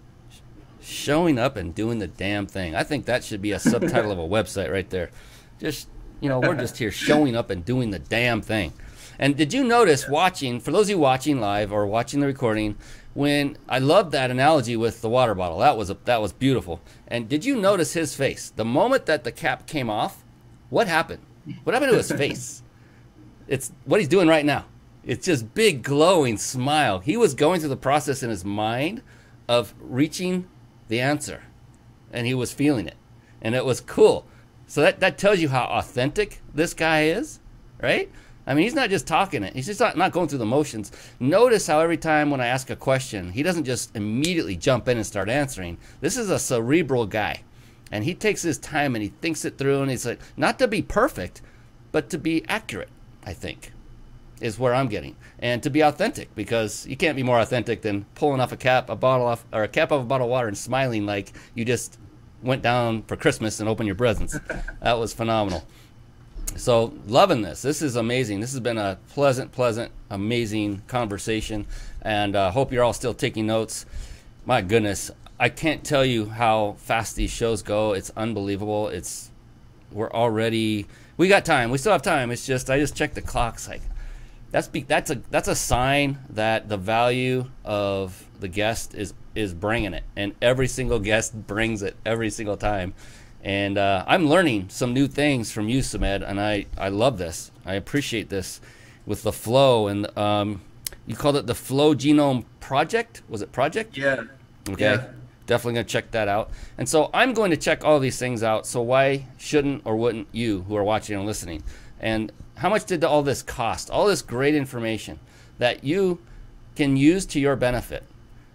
Showing up and doing the damn thing. I think that should be a subtitle of a website right there. Just, we're just here showing up and doing the damn thing. And did you notice watching, for those of you watching live or watching the recording, when I loved that analogy with the water bottle. That was beautiful. And did you notice his face? The moment that the cap came off, what happened? What happened to his face? It's what he's doing right now. It's just big glowing smile. He was going through the process in his mind of reaching the answer, and he was feeling it, and it was cool. So that tells you how authentic this guy is, right? I mean, he's not just talking it. He's just not going through the motions. Notice how every time when I ask a question, he doesn't just immediately jump in and start answering. This is a cerebral guy, and he takes his time and he thinks it through, and he's like, not to be perfect, but to be accurate, I think, is where I'm getting. And to be authentic, because you can't be more authentic than pulling off a cap of a bottle of water and smiling like you just went down for Christmas and opened your presents. That was phenomenal. So loving this. This is amazing. This has been a pleasant, amazing conversation, and hope you're all still taking notes. My goodness, I can't tell you how fast these shows go. It's unbelievable. We got time. We still have time. It's just I just checked the clocks. Like that's a sign that the value of the guest is bringing it, and every single guest brings it every single time. And I'm learning some new things from you, Sumedh, and I love this. I appreciate this with the flow. And you called it the Flow Genome Project? Was it Project? Yeah. Okay. Yeah. Definitely going to check that out. And so I'm going to check all these things out. So why shouldn't or wouldn't you who are watching and listening? And how much did all this cost? All this great information that you can use to your benefit.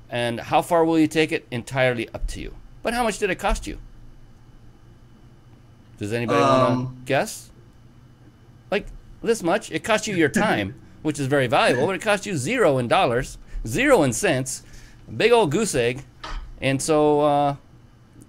And how far will you take it? Entirely up to you. But how much did it cost you? Does anybody want to guess? Like this much? It cost you your time, which is very valuable, but it cost you $0 in dollars, 0 in cents, a big old goose egg. And so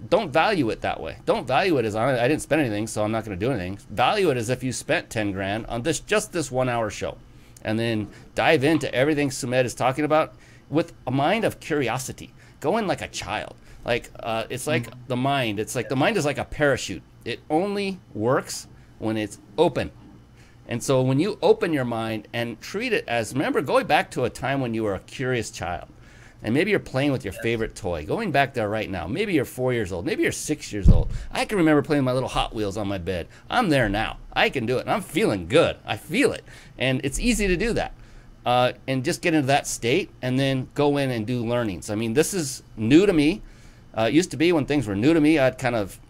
don't value it that way. Don't value it as I didn't spend anything, so I'm not going to do anything. Value it as if you spent 10 grand on just this 1 hour show. And then dive into everything Sumedh is talking about with a mind of curiosity. Go in like a child. Like it's like the mind. It's like the mind is like a parachute. It only works when it's open. And so when you open your mind and treat it as, remember, going back to a time when you were a curious child, and maybe you're playing with your favorite toy, going back there right now. Maybe you're 4 years old. Maybe you're 6 years old. I can remember playing my little Hot Wheels on my bed. I'm there now. I can do it, and I'm feeling good. I feel it. And it's easy to do that. And just get into that state and then go in and do learnings. I mean, this is new to me. It used to be when things were new to me, I'd kind of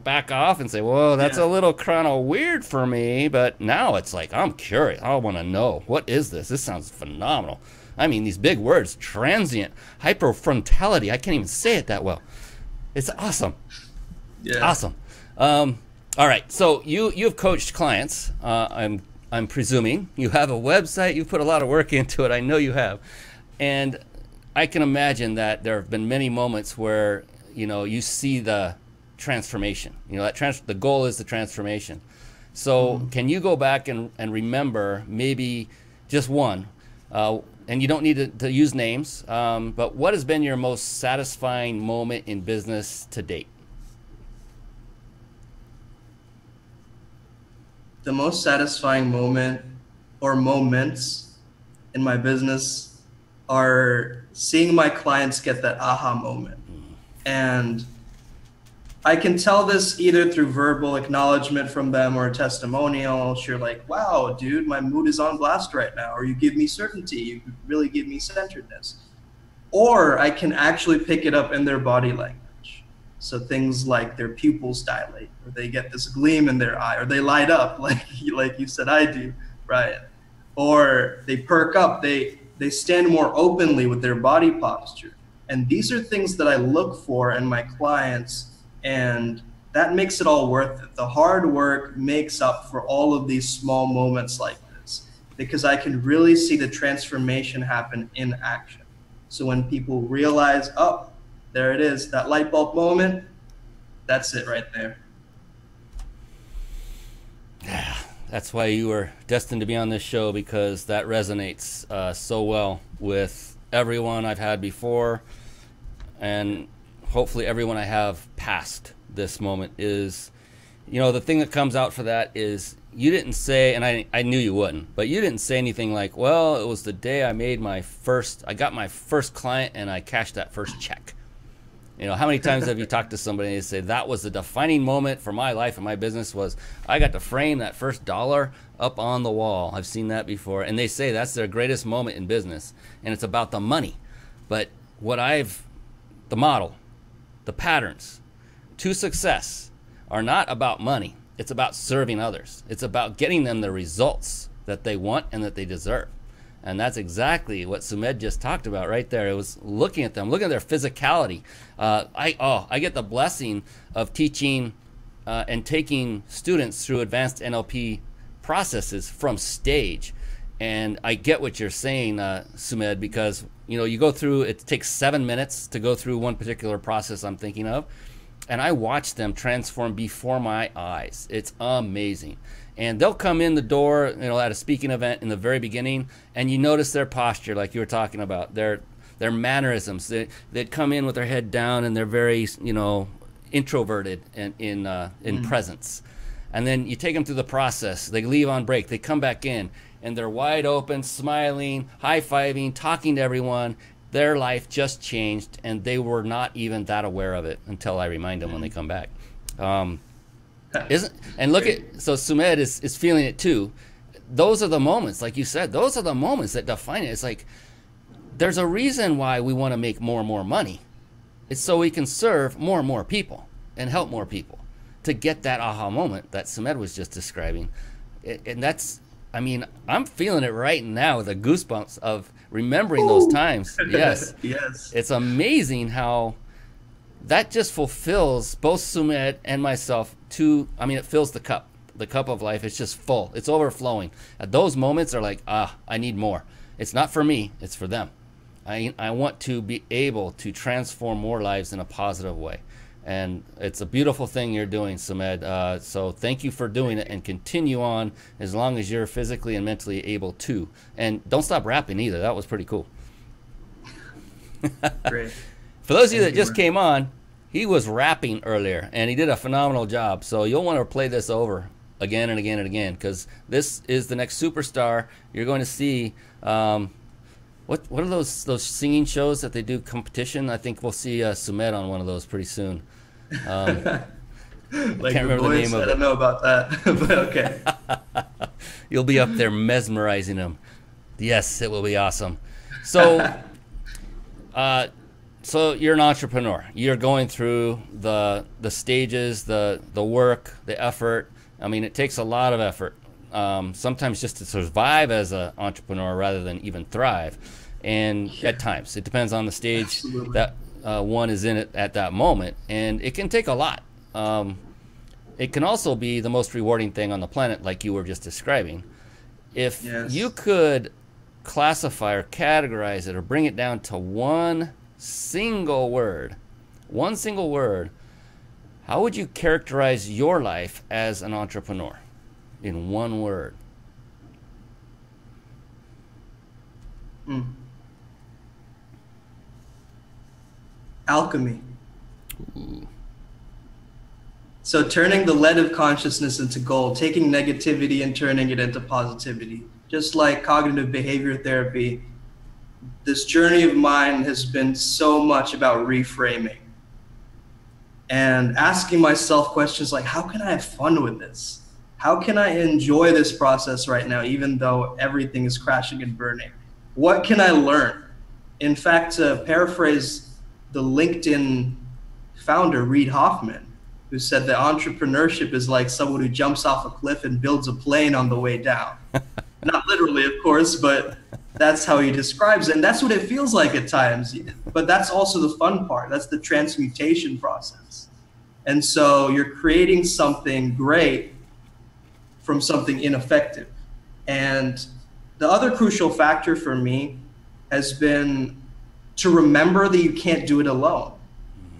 back off and say, whoa, that's a little kind of weird for me. But now it's like, I'm curious. I want to know. What is this? This sounds phenomenal. I mean, these big words, transient, hyperfrontality. I can't even say it that well. It's awesome. Yeah. Awesome. All right. So you've coached clients. I'm presuming you have a website. You've put a lot of work into it. I know you have. And I can imagine that there have been many moments where, you see the transformation. The goal is the transformation. So can you go back and remember maybe just one, and you don't need to use names, but what has been your most satisfying moment in business to date? The most satisfying moment or moments in my business are seeing my clients get that aha moment. And I can tell this either through verbal acknowledgement from them or a testimonial. You're like, wow, dude, my mood is on blast right now. Or you give me certainty. You really give me centeredness. Or I can actually pick it up in their body language. So things like their pupils dilate, or they get this gleam in their eye, or they light up like you said I do, Ryan. Or they perk up, they stand more openly with their body posture. And these are things that I look for in my clients, and that makes it all worth it. The hard work makes up for all of these small moments like this, because I can really see the transformation happen in action. So when people realize, oh, there it is, that light bulb moment, that's it right there. Yeah, that's why you were destined to be on this show, because that resonates so well with everyone I've had before, and hopefully everyone I have past this moment. Is, you know, the thing that comes out for that is you didn't say, and I knew you wouldn't, but you didn't say anything like, well, it was the day I got my first client and I cashed that first check. You know, how many times have you talked to somebody and they say, that was the defining moment for my life and my business, was I got to frame that first dollar up on the wall. I've seen that before. And they say that's their greatest moment in business. And it's about the money. But the model, the patterns to success are not about money. It's about serving others. It's about getting them the results that they want and that they deserve. And that's exactly what Sumedh just talked about right there. It was looking at them, looking at their physicality. I get the blessing of teaching and taking students through advanced NLP processes from stage. And I get what you're saying, Sumedh, because you go through, it takes 7 minutes to go through one particular process I'm thinking of. And I watch them transform before my eyes. It's amazing. And they'll come in the door, at a speaking event in the very beginning, and you notice their posture, like you were talking about, their mannerisms. They'd come in with their head down, and they're very, introverted in presence. And then you take them through the process. They leave on break. They come back in, and they're wide open, smiling, high-fiving, talking to everyone. Their life just changed, and they were not even that aware of it until I remind them when they come back. So Sumedh is feeling it too. Those are the moments, like you said, those are the moments that define it. It's like there's a reason why we want to make more and more money. It's so we can serve more and more people and help more people to get that aha moment that Sumedh was just describing. And that's, I'm feeling it right now, the goosebumps of remembering those times. Yes. Yes. It's amazing how that just fulfills both Sumedh and myself it fills the cup of life. It's just full. It's overflowing. Those moments are like, I need more. It's not for me. It's for them. I want to be able to transform more lives in a positive way. And it's a beautiful thing you're doing, Sumedh. So thank you for doing it, and continue on as long as you're physically and mentally able to. And don't stop rapping either. That was pretty cool. Great. For those of you that just came on, he was rapping earlier, and he did a phenomenal job. So you'll want to play this over again and again and again, because this is the next superstar. You're going to see, what are those singing shows that they do competition? I think we'll see Sumedh on one of those pretty soon. Like can't remember the name of it. I don't know about that, but okay. You'll be up there mesmerizing them. Yes, it will be awesome. So, so you're an entrepreneur. You're going through the stages, the work, the effort. It takes a lot of effort. Sometimes just to survive as an entrepreneur rather than even thrive. And at times, it depends on the stage that one is in it at that moment. And it can take a lot. It can also be the most rewarding thing on the planet, like you were just describing. If you could classify or categorize it or bring it down to one single word, how would you characterize your life as an entrepreneur in one word? Alchemy. Ooh. So turning the lead of consciousness into gold, taking negativity and turning it into positivity. Just like cognitive behavior therapy, this journey of mine has been so much about reframing and asking myself questions like, how can I have fun with this? How can I enjoy this process right now, even though everything is crashing and burning? What can I learn? In fact, to paraphrase the LinkedIn founder, Reid Hoffman, who said that entrepreneurship is like someone who jumps off a cliff and builds a plane on the way down. Not literally, of course, but that's how he describes it. And that's what it feels like at times. But that's also the fun part. That's the transmutation process. And so you're creating something great from something ineffective. And the other crucial factor for me has been to remember that you can't do it alone.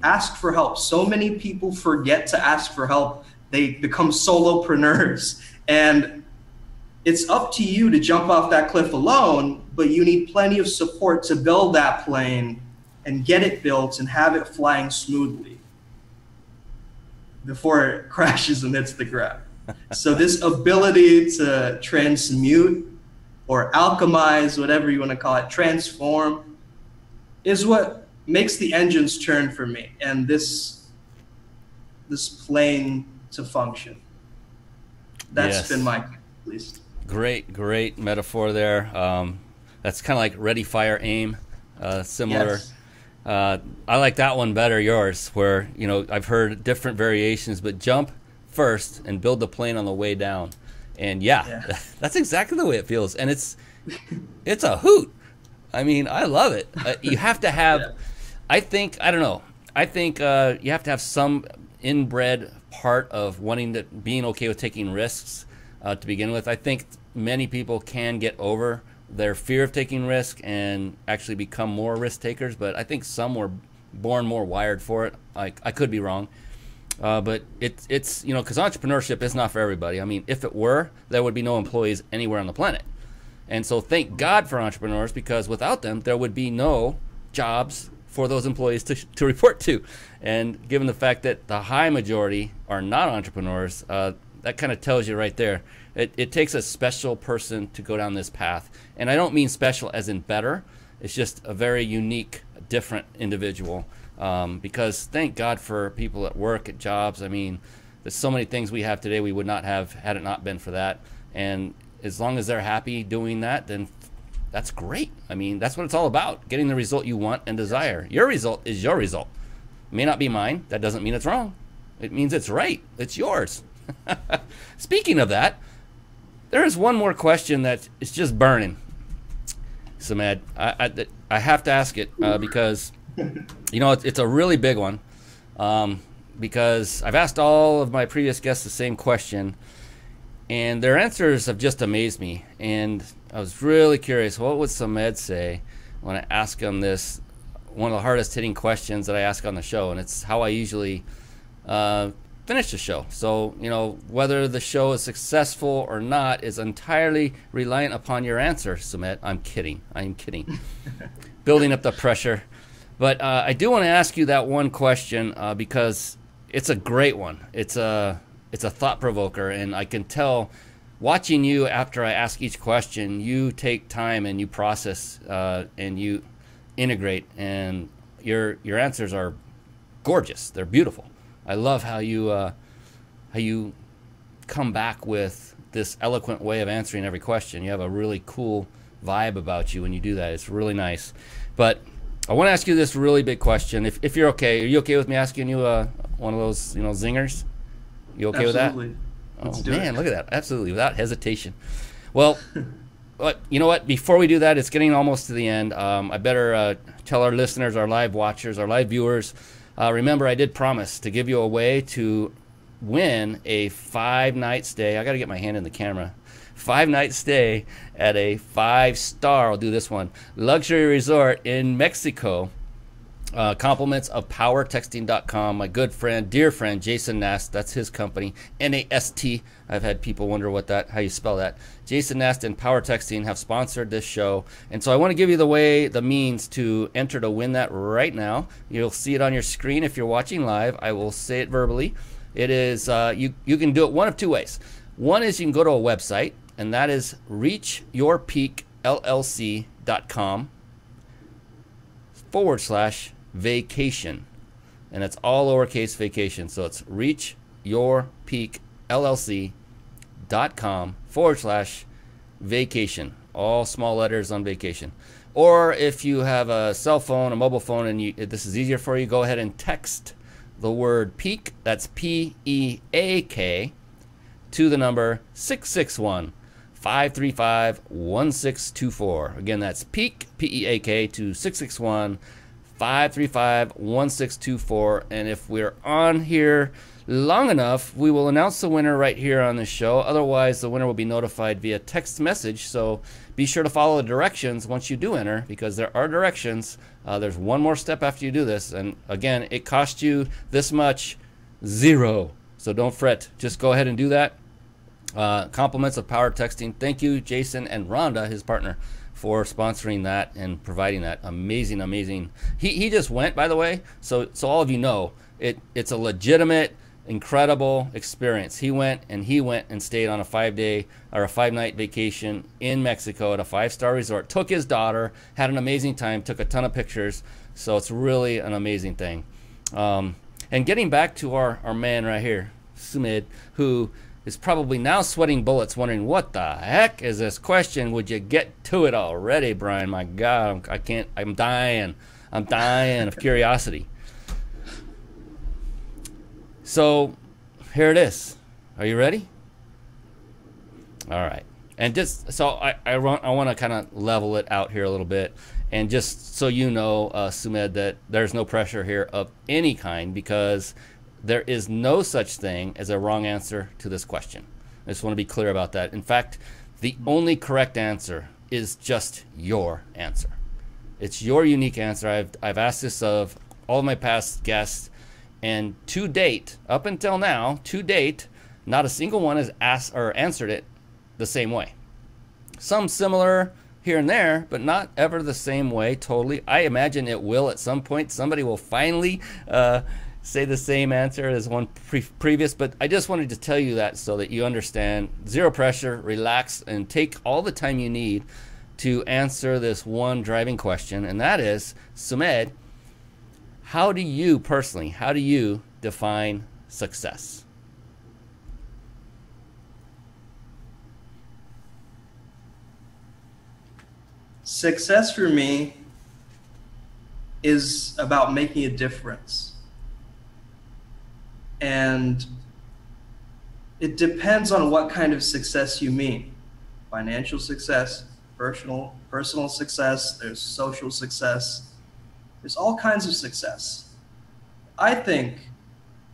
Ask for help. So many people forget to ask for help. They become solopreneurs. And it's up to you to jump off that cliff alone, but you need plenty of support to build that plane and get it built and have it flying smoothly before it crashes and hits the ground. So this ability to transmute or alchemize, whatever you want to call it, transform, is what makes the engines turn for me and this plane to function. That's been my, at least. Great metaphor there. That's kind of like ready, fire, aim, similar. Yes. I like that one better, yours, where, you know, I've heard different variations, but jump first and build the plane on the way down. And yeah. That's exactly the way it feels. And it's a hoot. I mean, I love it. You have to have, I think you have to have some inbred part of being okay with taking risks to begin with. I think many people can get over their fear of taking risk and actually become more risk takers, but I think some were born more wired for it. I could be wrong. But it's you know, because entrepreneurship is not for everybody. I mean, if it were, there would be no employees anywhere on the planet. And so thank God for entrepreneurs, because without them, there would be no jobs for those employees to report to. And given the fact that the high majority are not entrepreneurs, that kind of tells you right there. It takes a special person to go down this path. And I don't mean special as in better. It's just a very unique, different individual. Because thank God for people at work, at jobs. I mean, there's so many things we have today we would not have had it not been for that. And as long as they're happy doing that, then that's great. I mean, that's what it's all about, getting the result you want and desire. Your result is your result. It may not be mine. That doesn't mean it's wrong. It means it's right. It's yours. Speaking of that, there is one more question that is just burning, Samed. I have to ask it because, you know, it's a really big one, because I've asked all of my previous guests the same question, and their answers have just amazed me. And I was really curious, what would Samed say when I ask him this, one of the hardest hitting questions that I ask on the show, and it's how I usually finish the show. So, you know, whether the show is successful or not is entirely reliant upon your answer, Samed. I'm kidding. Building up the pressure. But I do want to ask you that one question because it's a great one. It's a thought provoker, and I can tell watching you after I ask each question, you take time and you process and you integrate, and your answers are gorgeous. They're beautiful. I love how you come back with this eloquent way of answering every question. You have a really cool vibe about you when you do that. It's really nice. But I want to ask you this really big question. If you're okay, are you okay with me asking you one of those, you know, zingers? You okay Absolutely. with that? Oh man, look at that! Absolutely, without hesitation. Well, but you know what? Before we do that, it's getting almost to the end. I better tell our listeners, our live watchers, our live viewers. Remember, I did promise to give you a way to win a 5-night stay. I got to get my hand in the camera. 5-night stay at a 5-star, I'll do this one, luxury resort in Mexico. Compliments of powertexting.com. My good friend, dear friend, Jason Nast, that's his company, N-A-S-T. I've had people wonder how you spell that. Jason Nast and Power Texting have sponsored this show. And so I want to give you the means to enter to win that right now. You'll see it on your screen if you're watching live. I will say it verbally. It is, you can do it one of two ways. One is you can go to a website, and that is reachyourpeakllc.com/vacation. And it's all lowercase vacation. So it's reachyourpeakllc.com/vacation. All small letters on vacation. Or if you have a cell phone, a mobile phone, and this is easier for you, go ahead and text the word peak, that's P-E-A-K, to the number 661-535-1624. Again, that's peak, P-E-A-K, to 661-535-1624. And if we're on here long enough, we will announce the winner right here on the show. Otherwise, the winner will be notified via text message. So be sure to follow the directions once you do enter, because there are directions. There's one more step after you do this. And again, it costs you this much, $0. So don't fret. Just go ahead and do that. Compliments of Power Texting. Thank you, Jason and Rhonda, his partner, for sponsoring that and providing that. Amazing. He just went, by the way. So all of you know, it's a legitimate, incredible experience. He went and stayed on a 5-day or a 5-night vacation in Mexico at a 5-star resort. Took his daughter, had an amazing time, took a ton of pictures. So it's really an amazing thing. And getting back to our man right here, Sumedh, who is probably now sweating bullets, wondering what the heck is this question? Would you get to it already, Brian? My God, I can't. I'm dying of curiosity. So here it is. Are you ready? All right. And just so I want to kind of level it out here a little bit, and just so you know, Sumedh, that there's no pressure here of any kind, because there is no such thing as a wrong answer to this question. I just want to be clear about that. In fact, the only correct answer is just your answer. It's your unique answer. I've asked this of all of my past guests, and to date, up until now, not a single one has asked or answered it the same way. Some similar here and there, but not ever the same way totally. I imagine it will at some point. Somebody will finally say the same answer as one previous, but I just wanted to tell you that so that you understand. Zero pressure, relax, and take all the time you need to answer this one driving question, and that is, Sumedh, how do you define success? Success for me is about making a difference. And it depends on what kind of success you mean. Financial success, personal success, there's social success, there's all kinds of success. I think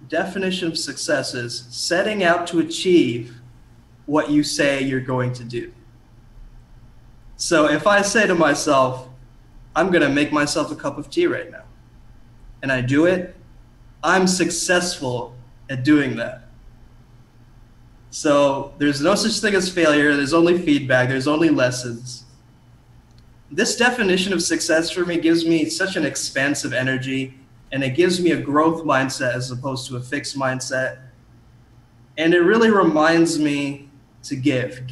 definition of success is setting out to achieve what you say you're going to do. So if I say to myself, I'm going to make myself a cup of tea right now, and I do it, I'm successful at doing that. So there's no such thing as failure. There's only feedback. There's only lessons. This definition of success for me gives me such an expansive energy, and it gives me a growth mindset as opposed to a fixed mindset. And it really reminds me to give,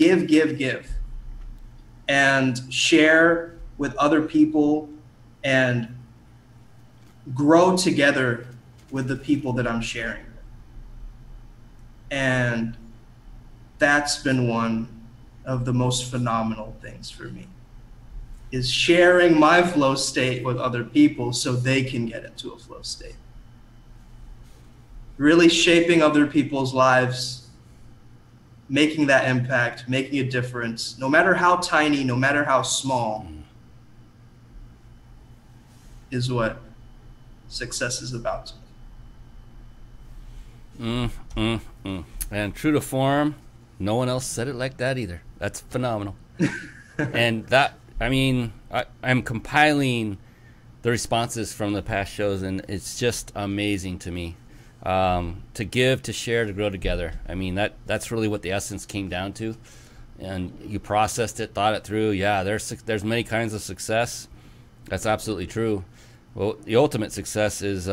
and share with other people and grow together with the people that I'm sharing. And that's been one of the most phenomenal things for me, is sharing my flow state with other people so they can get into a flow state. Really shaping other people's lives, making that impact, making a difference, no matter how tiny, no matter how small, is what success is about to me. And true to form, no one else said it like that either. That's phenomenal. And that, I mean, I'm compiling the responses from the past shows, and it's just amazing to me. To give, to share, to grow together. I mean, that's really what the essence came down to. And you processed it, thought it through. Yeah, there's many kinds of success. That's absolutely true. Well, the ultimate success is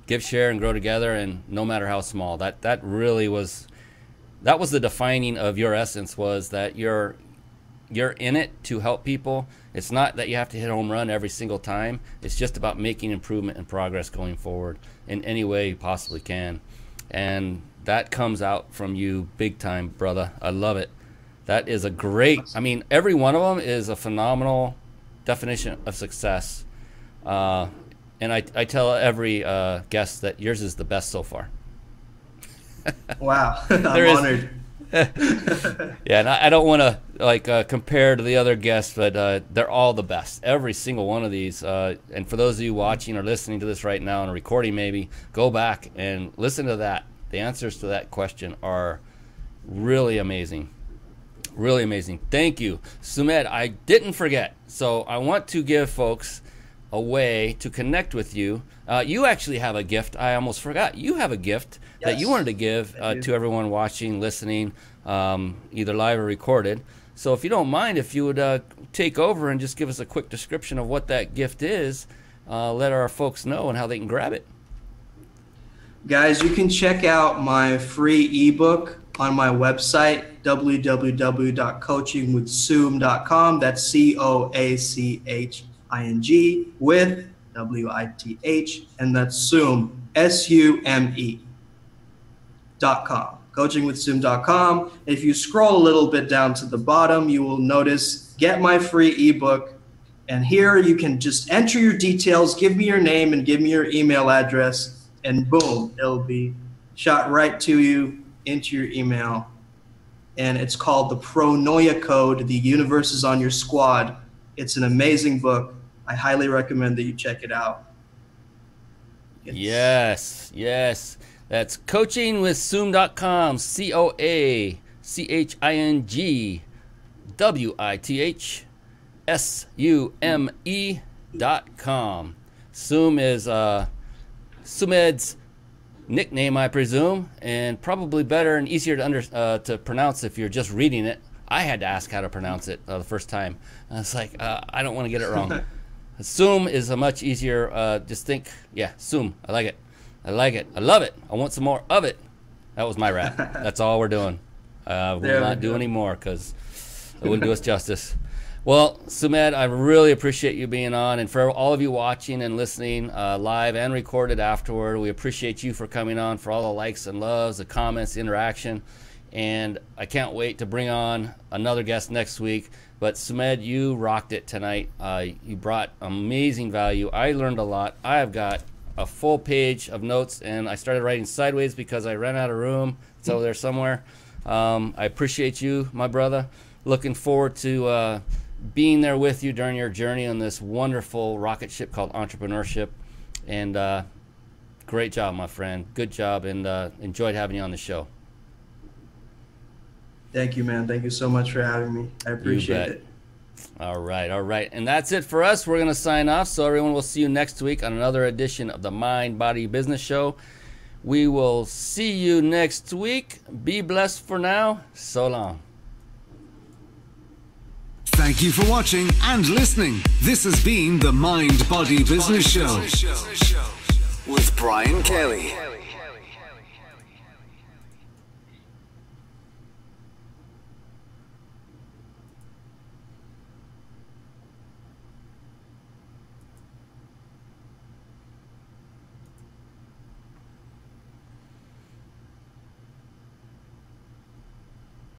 give, share, and grow together, and no matter how small. That really was, that was the defining of your essence, was that you're in it to help people. It's not that you have to hit a home run every single time. It's just about making improvement and progress going forward in any way you possibly can. And that comes out from you big time, brother. I love it. That is a great, I mean, every one of them is a phenomenal definition of success. And I tell every guest that yours is the best so far. Wow, I'm honored. Yeah, and I don't want to compare to the other guests, but they're all the best. Every single one of these. And for those of you watching or listening to this right now and recording, maybe go back and listen to that. The answers to that question are really amazing. Really amazing. Thank you, Sumedh. I didn't forget, so I want to give folks a way to connect with you. You actually have a gift. I almost forgot. You have a gift that you wanted to give to everyone watching, listening, either live or recorded. So if you don't mind, if you would take over and just give us a quick description of what that gift is, let our folks know and how they can grab it. Guys, you can check out my free ebook on my website, www.coachingwithsoom.com. That's COACHING with WITH, and that's Soom, SUME.com. Coachingwithsoom.com. If you scroll a little bit down to the bottom, you will notice Get My Free Ebook. And here you can just enter your details, give me your name and give me your email address, and boom, it'll be shot right to you into your email. And it's called The Pronoia Code. The Universe is on Your Squad. It's an amazing book. I highly recommend that you check it out. Yes. That's coachingwithsoom.com. COACHINGWITHSUME.com. Soom is Sumedh's nickname, I presume, and probably better and easier to pronounce if you're just reading it. I had to ask how to pronounce it the first time. I was like, I don't want to get it wrong. Soom is a much easier, just think, yeah, Soom. I like it. I love it. I want some more of it. That was my rap. That's all we're doing. We'll not do any more because it wouldn't do us justice. Well, Sumedh, I really appreciate you being on. And for all of you watching and listening live and recorded afterward, we appreciate you for coming on, for all the likes and loves, the comments, the interaction. And I can't wait to bring on another guest next week. But Sumedh, you rocked it tonight. You brought amazing value. I learned a lot. I have got a full page of notes, and I started writing sideways because I ran out of room. It's over there somewhere. I appreciate you, my brother. Looking forward to being there with you during your journey on this wonderful rocket ship called Entrepreneurship. And great job, my friend. Good job, and enjoyed having you on the show. Thank you, man. Thank you so much for having me. I appreciate it. All right. And that's it for us. We're going to sign off. So everyone, will see you next week on another edition of the Mind, Body, Business Show. We will see you next week. Be blessed for now. So long. Thank you for watching and listening. This has been the Mind, Body, Business Show with Brian Kelly.